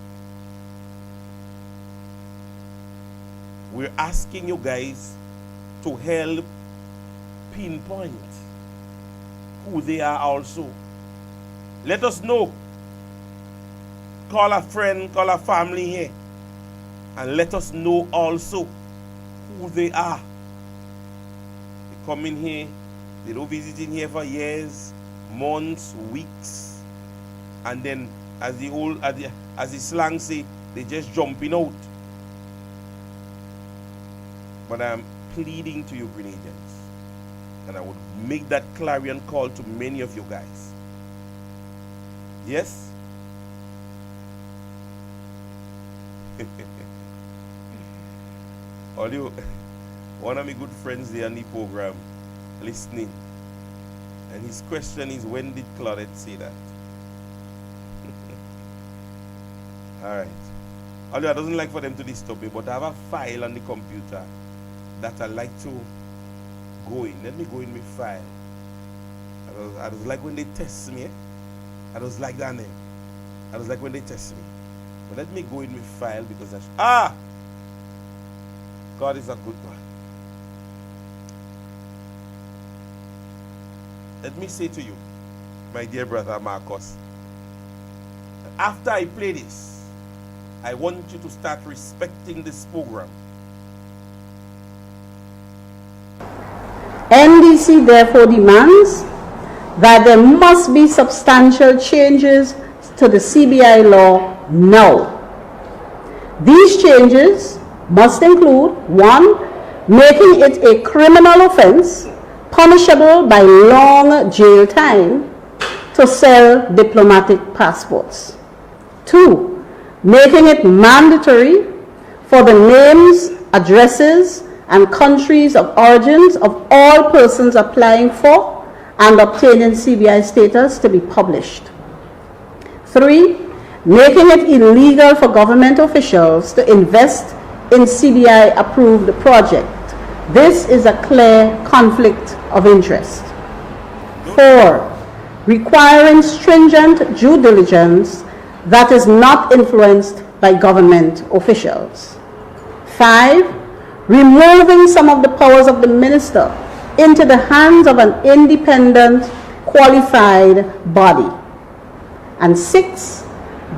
We're asking you guys to help pinpoint who they are also. Let us know. Call a friend, call a family here, and let us know also who they are. They come in here, they don't visit in here for years, months, weeks, and then as the slang say, they just jumping out. But I'm pleading to you, Grenadians, and I would make that clarion call to many of you guys. Yes? One of my good friends there on the program listening, and his question is, when did Claudette say that? Alright. Although I doesn't like for them to disturb me, but I have a file on the computer that I like to go in. Let me go in my file. I was like when they test me. I was like that name. I was like when they test me. But let me go in my file because God is a good one. Let me say to you, my dear brother Marcus, after I play this, I want you to start respecting this program. NDC therefore demands that there must be substantial changes to the CBI law now. These changes must include 1. Making it a criminal offense punishable by long jail time to sell diplomatic passports. 2. Making it mandatory for the names, addresses, and countries of origins of all persons applying for and obtaining CBI status to be published. 3. Making it illegal for government officials to invest in CBI approved project. This is a clear conflict of interest. 4. Requiring stringent due diligence that is not influenced by government officials. 5. Removing some of the powers of the minister into the hands of an independent, qualified body. And 6.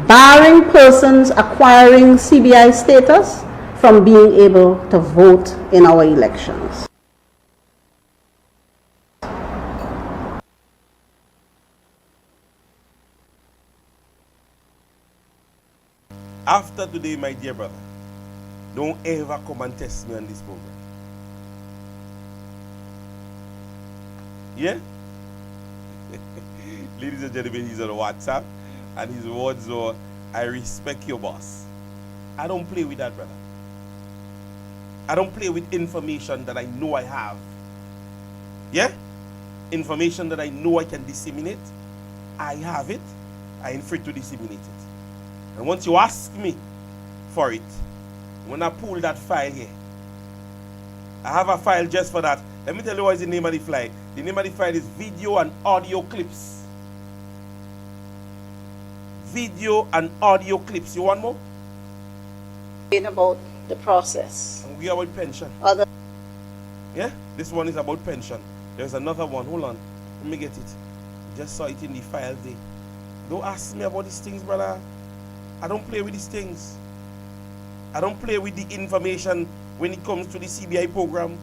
Barring persons acquiring CBI status from being able to vote in our elections. After today, my dear brother, don't ever come and test me on this program. Yeah? Ladies and gentlemen, he's on WhatsApp, and his words are, I respect your boss. I don't play with that, brother. I don't play with information that I know I have. Yeah? Information that I know I can disseminate. I have it. I am free to disseminate it. And once you ask me for it, when I pull that file here, I have a file just for that. Let me tell you what is the name of the file. The name of the file is video and audio clips. Video and audio clips. You want more? About the process. And we are about pension. Yeah? This one is about pension. There's another one. Hold on. Let me get it. Just saw it in the file there. Don't ask me about these things, brother. I don't play with these things. I don't play with the information when it comes to the CBI program,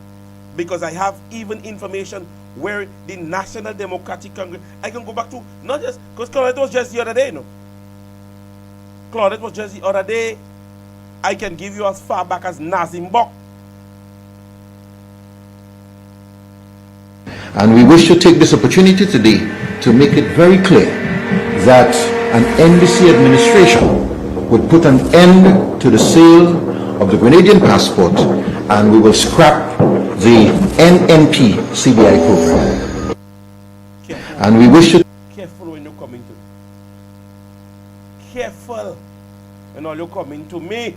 because I have even information where the National Democratic Congress, I can go back to, not just, because Claudette was just the other day, no? Claudette was just the other day. I can give you as far back as Nazimbok. And we wish to take this opportunity today to make it very clear that an NDC administration would put an end to the sale of the Grenadian passport, and we will scrap the NNP CBI program. And we wish to... Careful when you're coming to me. Careful when all you're coming to me.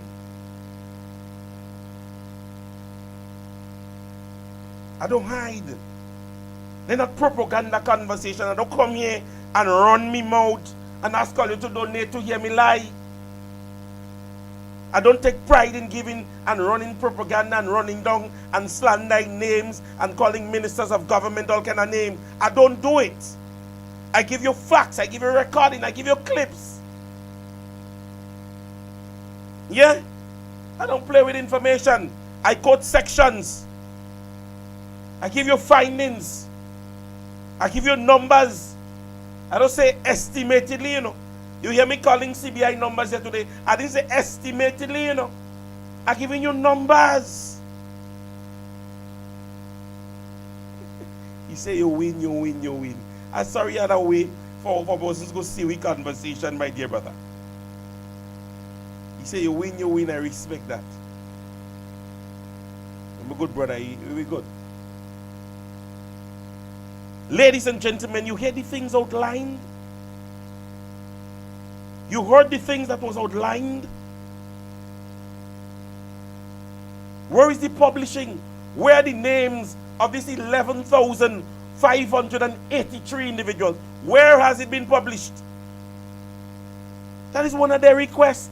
I don't hide. They're not propaganda conversation. I don't come here and run me mouth and ask all you to donate to hear me lie. I don't take pride in giving and running propaganda and running down and slandering names and calling ministers of government all kind of names. I don't do it. I give you facts, I give you recording, I give you clips. Yeah? I don't play with information. I quote sections. I give you findings. I give you numbers. I don't say estimatedly, you know. You hear me calling CBI numbers here today. I didn't say estimatedly, you know. I'm giving you numbers. You say you win, you win, you win. I'm sorry other way for persons to go see we conversation, my dear brother. You say you win, I respect that. I'm a good brother, we good. Ladies and gentlemen, you hear the things outlined? You heard the things that was outlined? Where is the publishing? Where are the names of these 11,583 individuals? Where has it been published? That is one of their requests.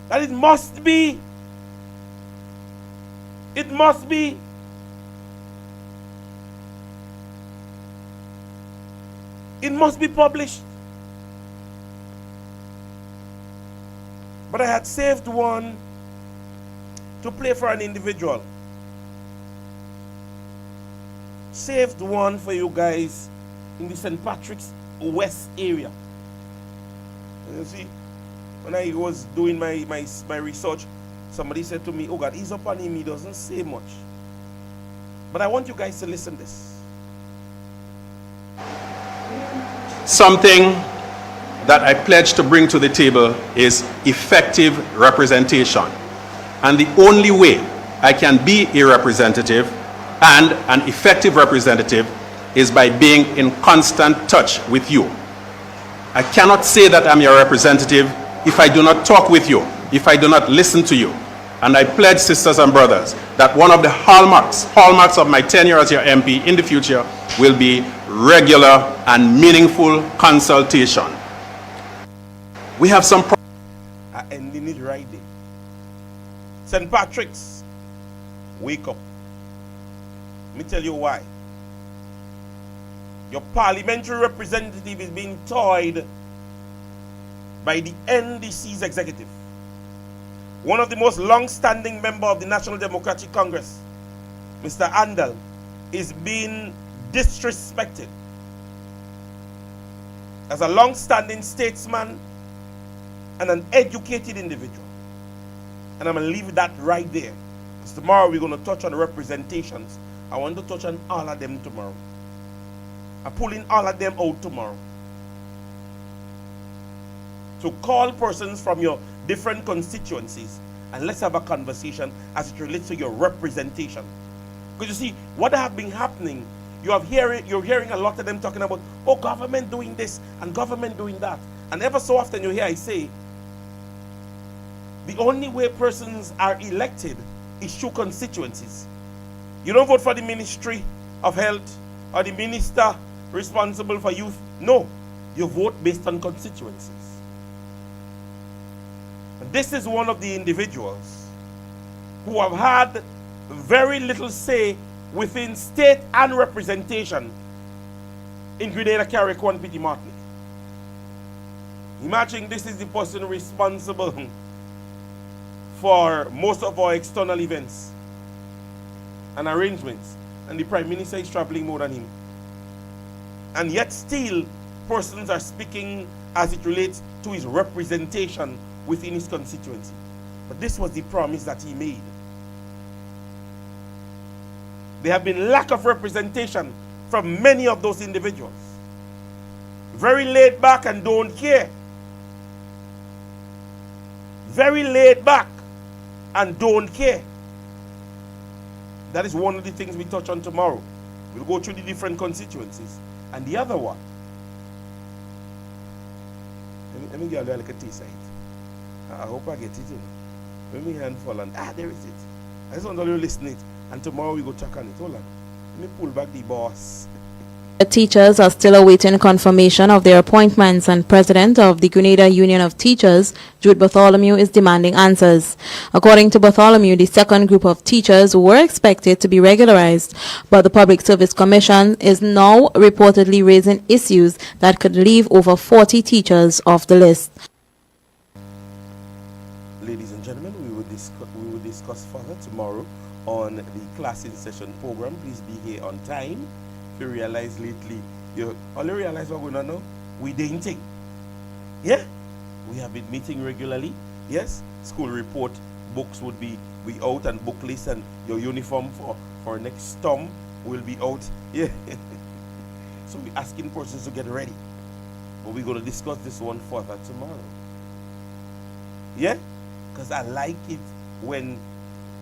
That it must be. It must be. It must be published. But I had saved one to play for an individual. Saved one for you guys in the St. Patrick's West area. And you see, when I was doing my research, somebody said to me, oh God, he's up on him, he doesn't say much. But I want you guys to listen to this. Something that I pledge to bring to the table is effective representation. And the only way I can be a representative and an effective representative is by being in constant touch with you. I cannot say that I'm your representative if I do not talk with you, if I do not listen to you. And I pledge, sisters and brothers, that one of the hallmarks of my tenure as your MP in the future will be regular and meaningful consultation. We have some I ending it right there. St. Patrick's, wake up. Let me tell you why. Your parliamentary representative is being toyed by the NDC's executive. One of the most long-standing members of the National Democratic Congress, Mr. Andal, is being disrespected. As a long-standing statesman and an educated individual. And I'm going to leave that right there. Because tomorrow we're going to touch on representations. I want to touch on all of them tomorrow. I'm pulling all of them out tomorrow. So call persons from your different constituencies and let's have a conversation as it relates to your representation. Because you see, what have been happening, you're hearing a lot of them talking about, oh, government doing this and government doing that. And ever so often you hear I say, the only way persons are elected is through constituencies. You don't vote for the Ministry of Health or the minister responsible for youth. No, you vote based on constituencies. And this is one of the individuals who have had very little say within state and representation in Grenada, Carriacou, and Petit Martinique. Imagine this is the person responsible for most of our external events and arrangements, and the Prime Minister is traveling more than him. And yet still, persons are speaking as it relates to his representation within his constituency. But this was the promise that he made. There have been lack of representation from many of those individuals. Very laid back and don't care. Very laid back and don't care. That is one of the things we touch on tomorrow. We'll go through the different constituencies. And the other one, let me get a little taste of it. I hope I get it in. Let me handful and there is it. I just want you to listen to it. And tomorrow we go check on it. Hold on. Let me pull back the boss. The teachers are still awaiting confirmation of their appointments, and President of the Grenada Union of Teachers, Jude Bartholomew, is demanding answers. According to Bartholomew, the second group of teachers were expected to be regularized, but the Public Service Commission is now reportedly raising issues that could leave over 40 teachers off the list. Ladies and gentlemen, we will discuss further tomorrow on the class in session program. Please be here on time. You realize lately, you only realize what's going on now? We didn't think. Yeah? We have been meeting regularly. Yes? School report books would be out, and book list and your uniform for next term will be out. Yeah. So we're asking persons to get ready. But we're going to discuss this one further tomorrow. Yeah? Because I like it when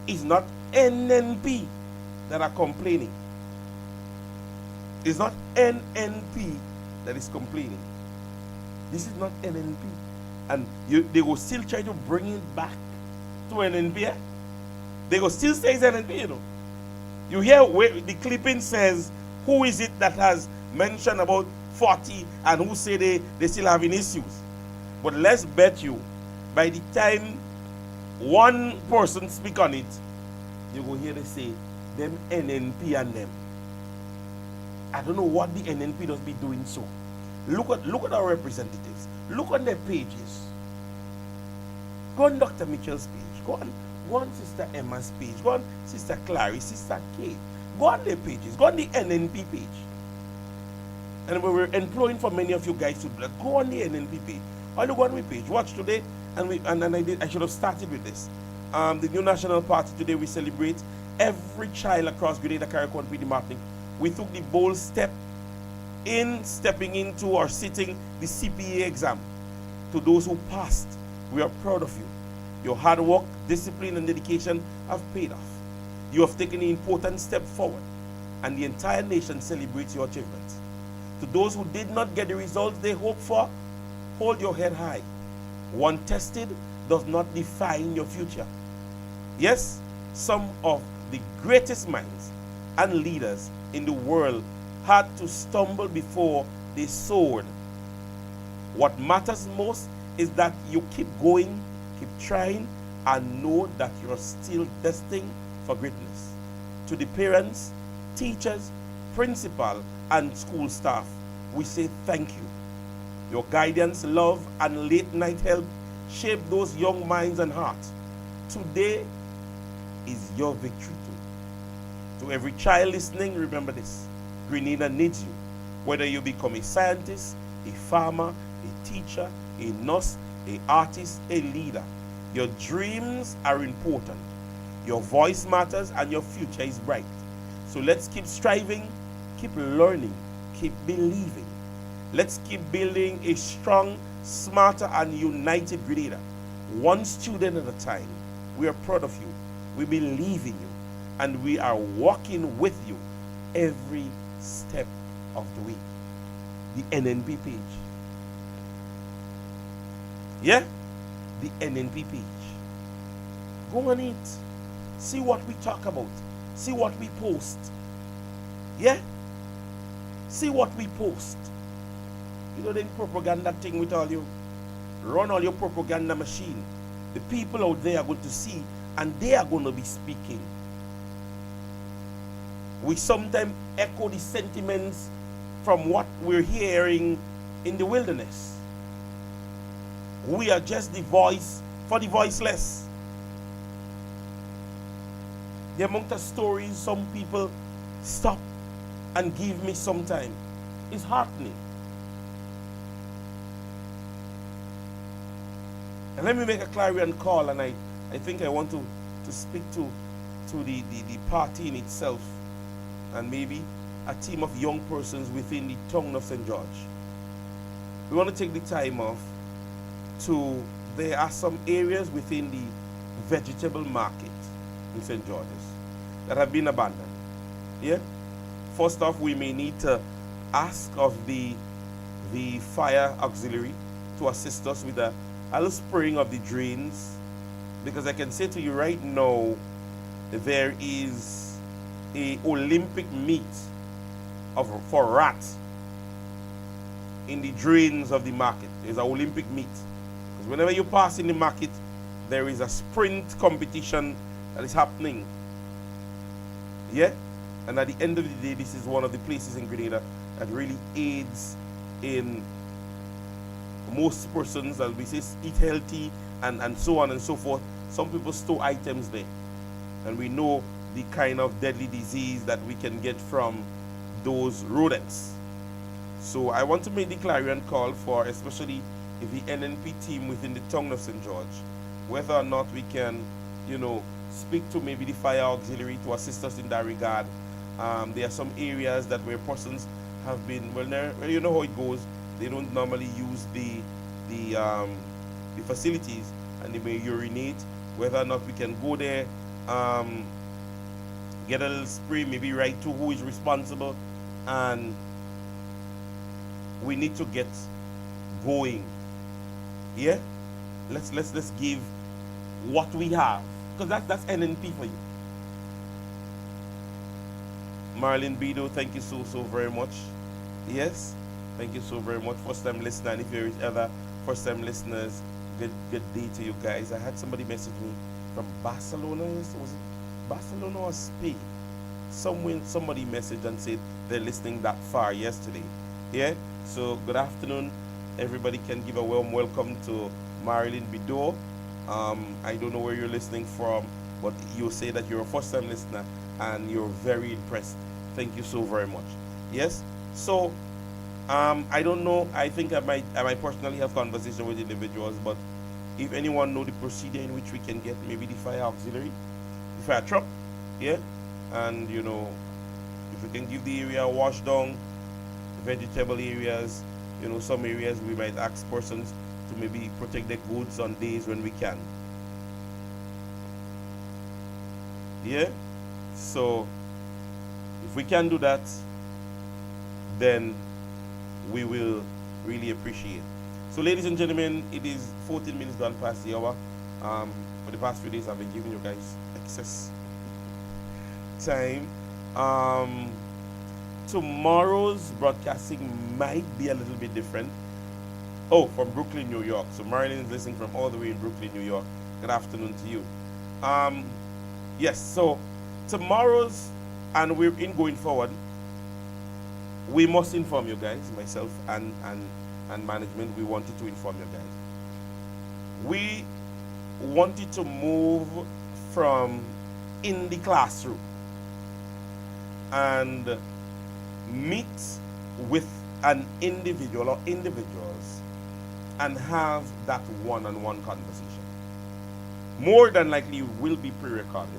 it's not NNP that are complaining. It's not NNP that is complaining. This is not NNP. And they will still try to bring it back to NNP. Eh? They will still say it's NNP, you know. You hear where the clipping says, who is it that has mentioned about 40 and who say they still having issues. But let's bet you, by the time one person speak on it, you go hear they say, them NNP and them. I don't know what the NNP does be doing so. Look at our representatives. Look on their pages. Go on Dr. Mitchell's page. Go on Sister Emma's page. Go on Sister Clary, Sister Kate. Go on their pages. Go on the NNP page. And we were employing for many of you guys to go on the NNP page. Or you go on my page. Watch today. I should have started with this. The new national party today, we celebrate every child across Grenada, Carrick County, Martinique. We took the bold step in stepping into or sitting the CPA exam. To those who passed, we are proud of you. Your hard work, discipline, and dedication have paid off. You have taken an important step forward, and the entire nation celebrates your achievements. To those who did not get the results they hoped for, hold your head high. One tested does not define your future. Yes, some of the greatest minds and leaders in the world had to stumble before they soared. What matters most is that you keep going, keep trying, and know that you're still destined for greatness. To the parents, teachers, principal, and school staff, we say thank you. Your guidance, love, and late night help shaped those young minds and hearts. Today is your victory too. To every child listening, remember this. Grenada needs you. Whether you become a scientist, a farmer, a teacher, a nurse, an artist, a leader, your dreams are important. Your voice matters and your future is bright. So let's keep striving, keep learning, keep believing. Let's keep building a strong, smarter, and united Grenada. One student at a time. We are proud of you. We believe in you. And we are walking with you every step of the way. The NNP page. Yeah? The NNP page. Go on it. See what we talk about. See what we post. Yeah? See what we post. You know the propaganda thing with all you. Run all your propaganda machine. The people out there are going to see and they are going to be speaking. We sometimes echo the sentiments from what we're hearing in the wilderness. We are just the voice for the voiceless. The amount of stories some people stop and give me sometime is heartening. And let me make a clarion call, and I think I want to speak to the party in itself, and maybe a team of young persons within the town of St. George. We want to take the time off there are some areas within the vegetable market in St. George's. that have been abandoned. Yeah? First off, we may need to ask of the fire auxiliary to assist us with a little spraying of the drains, because I can say to you right now, there is a Olympic meet for rats in the drains of the market. There's an Olympic meet. Because whenever you pass in the market, there is a sprint competition that is happening. Yeah? And at the end of the day, this is one of the places in Grenada that really aids in most persons, as we say, eat healthy and so on and so forth. Some people store items there. And we know the kind of deadly disease that we can get from those rodents. So I want to make the clarion call for especially the NNP team within the town of St. George, whether or not we can, speak to maybe the fire auxiliary to assist us in that regard. There are some areas that where persons have been, well, you know how it goes. They don't normally use the facilities, and they may urinate. Whether or not we can go there, get a little spray, maybe write to who is responsible, and we need to get going. Yeah, let's give what we have, because that's NNP for you. Marlene Bido, thank you so very much. Yes, thank you so very much. First time listener, and if you're other first time listeners, good day to you guys. I had somebody message me from Barcelona. Was it Barcelona or Spain? Somebody messaged and said they're listening that far yesterday. Yeah, so good afternoon. Everybody can give a warm welcome to Marilyn Bido. I don't know where you're listening from, but you say that you're a first time listener and you're very impressed. Thank you so very much. Yes, so I don't know. I think I might personally have conversation with individuals, but if anyone know the procedure in which we can get maybe the fire auxiliary, the fire truck, yeah, and if we can give the area a wash down, vegetable areas, some areas we might ask persons to maybe protect their goods on days when we can. Yeah, so if we can do that, then we will really appreciate. So ladies and gentlemen, it is 14 minutes gone past the hour. For the past few days I've been giving you guys excess time. Tomorrow's broadcasting might be a little bit different. Oh, from Brooklyn, New York. So Marilyn is listening from all the way in Brooklyn, New York. Good afternoon to you. Yes, so tomorrow's, and we're in going forward, we must inform you guys, myself and management. We wanted to inform you guys. We wanted to move from in the classroom and meet with an individual or individuals and have that one-on-one conversation. More than likely will be pre-recorded.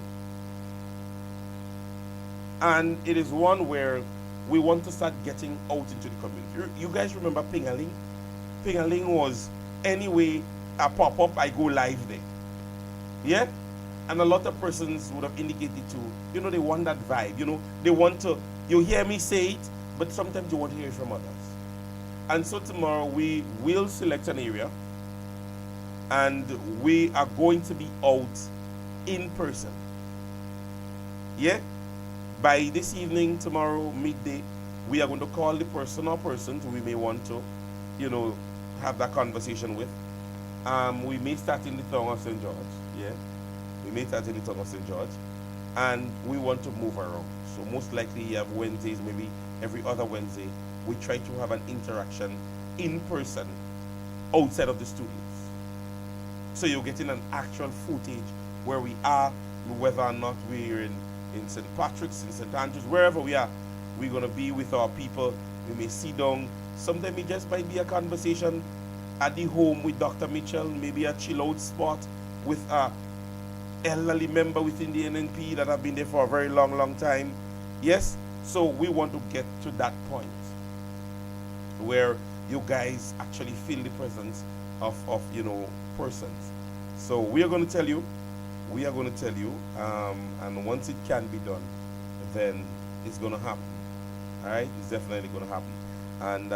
And it is one where we want to start getting out into the community. You guys remember Pingaling? Pingaling was, anyway, a pop-up, I go live there. Yeah? And a lot of persons would have indicated to, they want that vibe. They want to, you hear me say it, but sometimes you want to hear it from others. And so tomorrow we will select an area and we are going to be out in person. Yeah? By this evening, tomorrow, midday, we are going to call the person or persons we may want to, have that conversation with. We may start in the town of St. George. Yeah? We may start in the town of St. George. And we want to move around. So most likely you have Wednesdays, maybe every other Wednesday, we try to have an interaction in person outside of the studios. So you're getting an actual footage where we are, whether or not we're in St. Patrick's, in St. Andrews, wherever we are, we're going to be with our people. We may sit down. Sometimes it just might be a conversation at the home with Dr. Mitchell, maybe a chill out spot with a elderly member within the NNP that have been there for a very long time. Yes, so we want to get to that point where you guys actually feel the presence of persons. So we are going to tell you we are going to tell you, and once it can be done, then it's going to happen. All right, it's definitely going to happen, and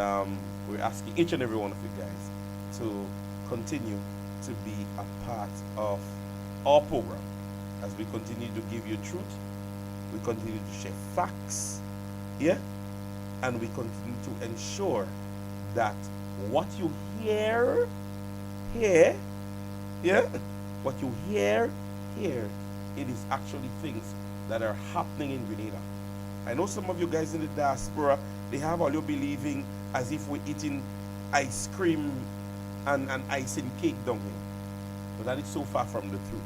we're asking each and every one of you guys to continue to be a part of our program as we continue to give you truth, we continue to share facts, yeah, and we continue to ensure that what you hear here, yeah, what you hear here, it is actually things that are happening in Grenada. I know some of you guys in the diaspora, they have all you believing as if we're eating ice cream and icing cake down here. But that is so far from the truth.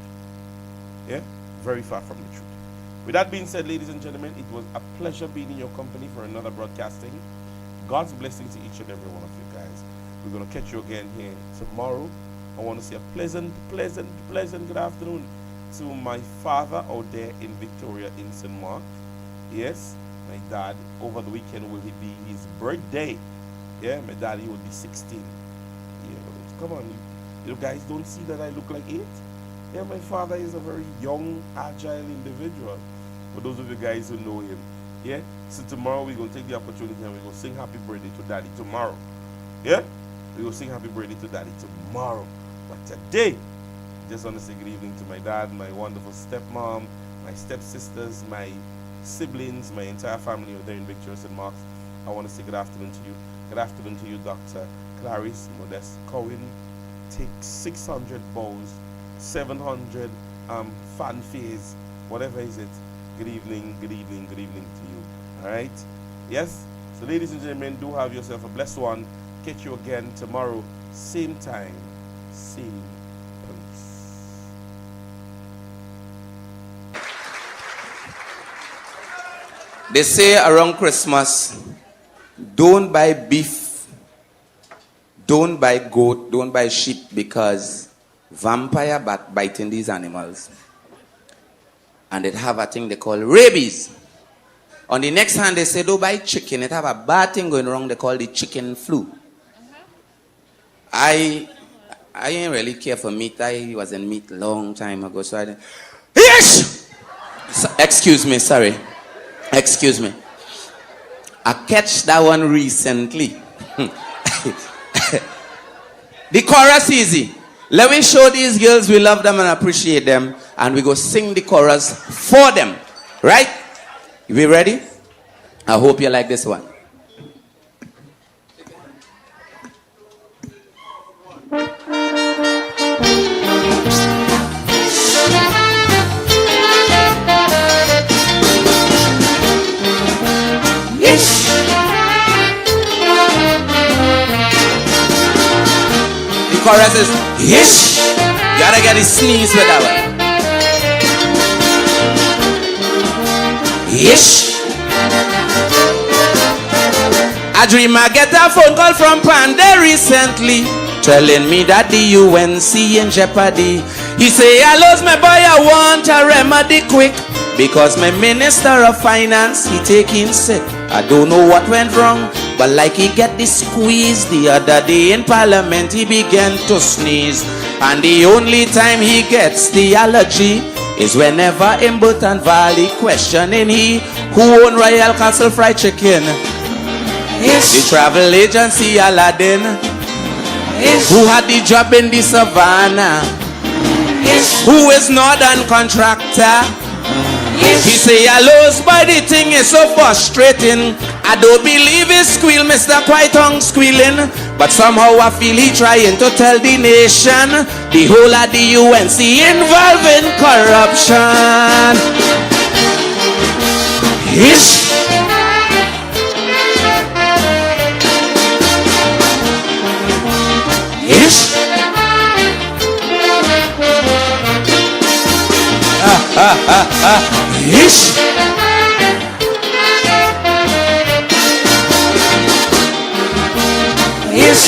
Yeah? Very far from the truth. With that being said, ladies and gentlemen, it was a pleasure being in your company for another broadcasting. God's blessings to each and every one of you guys. We're going to catch you again here tomorrow. I want to say a pleasant good afternoon to my father out there in Victoria in St. Mark. Yes, my dad, over the weekend will be his birthday. Yeah, my daddy will be 16. Yeah, come on, you guys don't see that I look like 8? Yeah, my father is a very young, agile individual. For those of you guys who know him. Yeah, so tomorrow we're going to take the opportunity and we're going to sing happy birthday to daddy tomorrow. Yeah, we're going to sing happy birthday to daddy tomorrow. But today, I just want to say good evening to my dad, my wonderful stepmom, my stepsisters, my siblings, my entire family over there in Victoria St. Mark's. I want to say good afternoon to you. Good afternoon to you, Dr. Clarice Modest Cohen. Take 600 bows, 700 fanfares, whatever is it. Good evening to you. All right? Yes? So ladies and gentlemen, do have yourself a blessed one. Catch you again tomorrow, same time, same place. They say around Christmas, don't buy beef, don't buy goat, don't buy sheep, because vampire biting these animals. And it have a thing they call rabies. On the next hand, they say don't buy chicken. It have a bad thing going wrong they call the chicken flu. I ain't really care for meat. I was in meat long time ago, so I didn't. Yes! So, excuse me, sorry. Excuse me. I catch that one recently. The chorus easy. Let me show these girls we love them and appreciate them, and we go sing the chorus for them. Right? You be ready? I hope you like this one. Chorus is yish. You gotta get a sneeze with that one. Yish. I dream I get a phone call from Pande recently, telling me that the UNC in jeopardy. He say, hello, my boy, I want a remedy quick, because my minister of finance, he taking sick. I don't know what went wrong, but like he get the squeeze. The other day in parliament he began to sneeze, and the only time he gets the allergy is whenever in Bhutan Valley questioning he who own Royal Castle Fried Chicken. Yes. The travel agency Aladdin. Yes. Who had the job in the savannah. Yes. Who is Northern contractor. Yes. He say hello, but the thing is so frustrating. I don't believe he squeal, Mr. Quite Tongue squealing, but somehow I feel he trying to tell the nation the whole of the UNC involving corruption. Yes. Yes. Yes. Yes.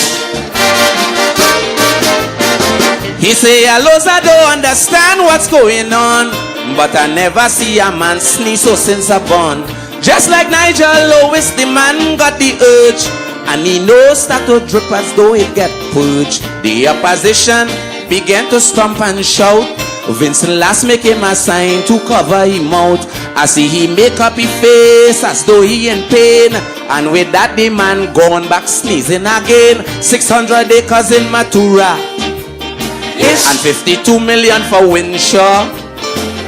He say, hello, I don't understand what's going on, but I never see a man sneeze so since I born. Just like Nigel Lewis, the man got the urge, and he knows that to drip as though it get purged. The opposition began to stomp and shout, Vincent last make him a sign to cover him mouth. I see he make up his face as though he in pain. And with that the man gone back sneezing again. 600 acres in Matura. Yes. And 52 million for Winshaw.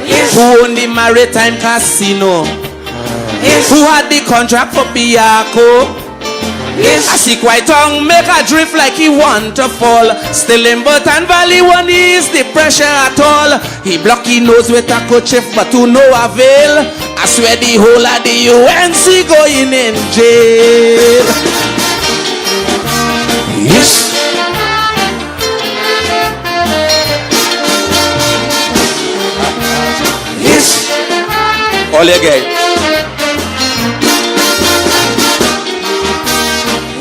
Yes. Who owned the Maritime Casino? Yes. Who had the contract for Biako? Yes. I see quite tongue make a drift like he want to fall. Still in Burton Valley one is the pressure at all. He block his nose with a kerchief but to no avail. I swear the whole of the UNC going in jail. Yes. Yes. All again.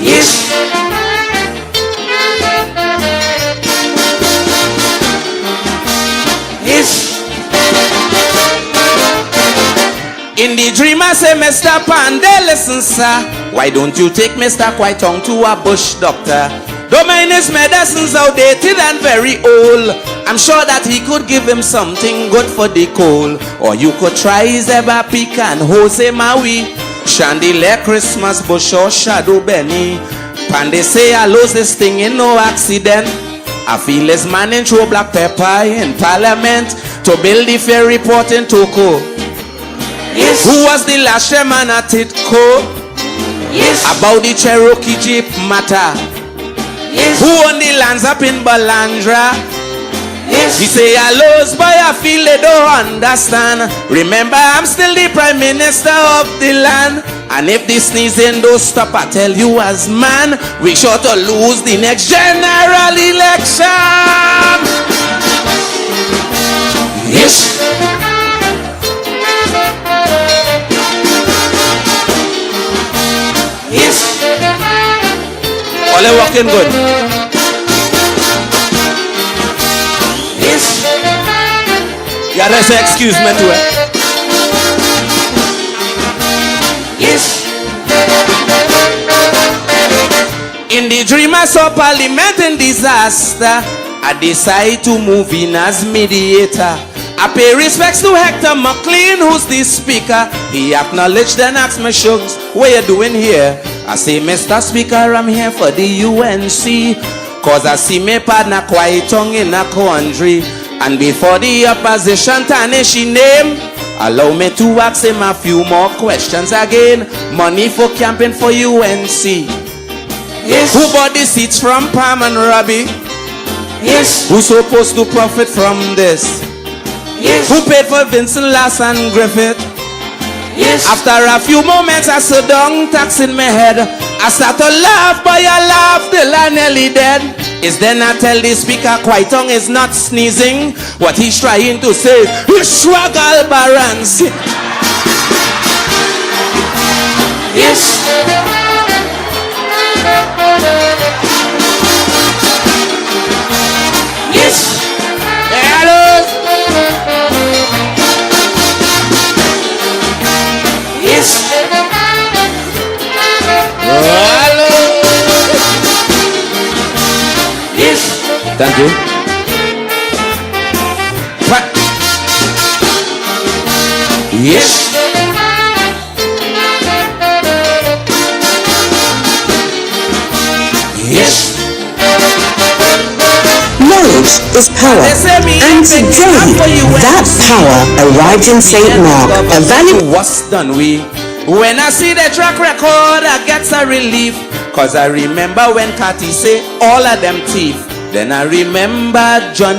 Yes. Yes. In the dream I say, Mr. Pandey, listen, sir. Why don't you take Mr. Quaitong to a bush doctor? Don't mind his medicines outdated and very old. I'm sure that he could give him something good for the cold. Or you could try Zeba Peak and Jose Maui, Chandelier, Christmas Bush or Shadow Benny. Pandey say I lose this thing in no accident. I feel his man in throw black pepper in parliament to build the ferry port in Toko. Yes. Who was the last chairman at Itco? Yes. About the Cherokee Jeep matter. Yes. Who owned the lands up in Balandra? Yes. He say I lose but I feel they don't understand. Remember I'm still the prime minister of the land. And if this sneezing don't stop, I tell you as man, we sure to lose the next general election. Yes. Yes. All are working good. Yes. Yeah, let's excuse me to it. Yes. In the dream I saw parliament in disaster. I decide to move in as mediator. I pay respects to Hector McLean, who's the speaker. He acknowledged and asked me, Shugs, what you doing here? I say, Mr. Speaker, I'm here for the UNC. Cause I see me partner Quaitong in a country. And before the opposition tarnish his name, allow me to ask him a few more questions again. Money for camping for UNC. Yes. Who bought the seats from Palm and Robbie? Yes. Who's supposed to profit from this? Yes. Who paid for Vincent Lass and Griffith? Yes. After a few moments I sit down, tax in my head. I start to laugh, but I laugh till I nearly dead. Is then I tell the speaker Quaitong is not sneezing. What he's trying to say is struggle balance. Yes. Yes. Hello. Yes. Hello. Yes. Thank you. Yes. Yes. Knowledge is power, and today that power arrived in St. Mark, a valuable... What's done we? When I see the track record, I get a relief. Cause I remember when Cathy say all of them thief. Then I remember John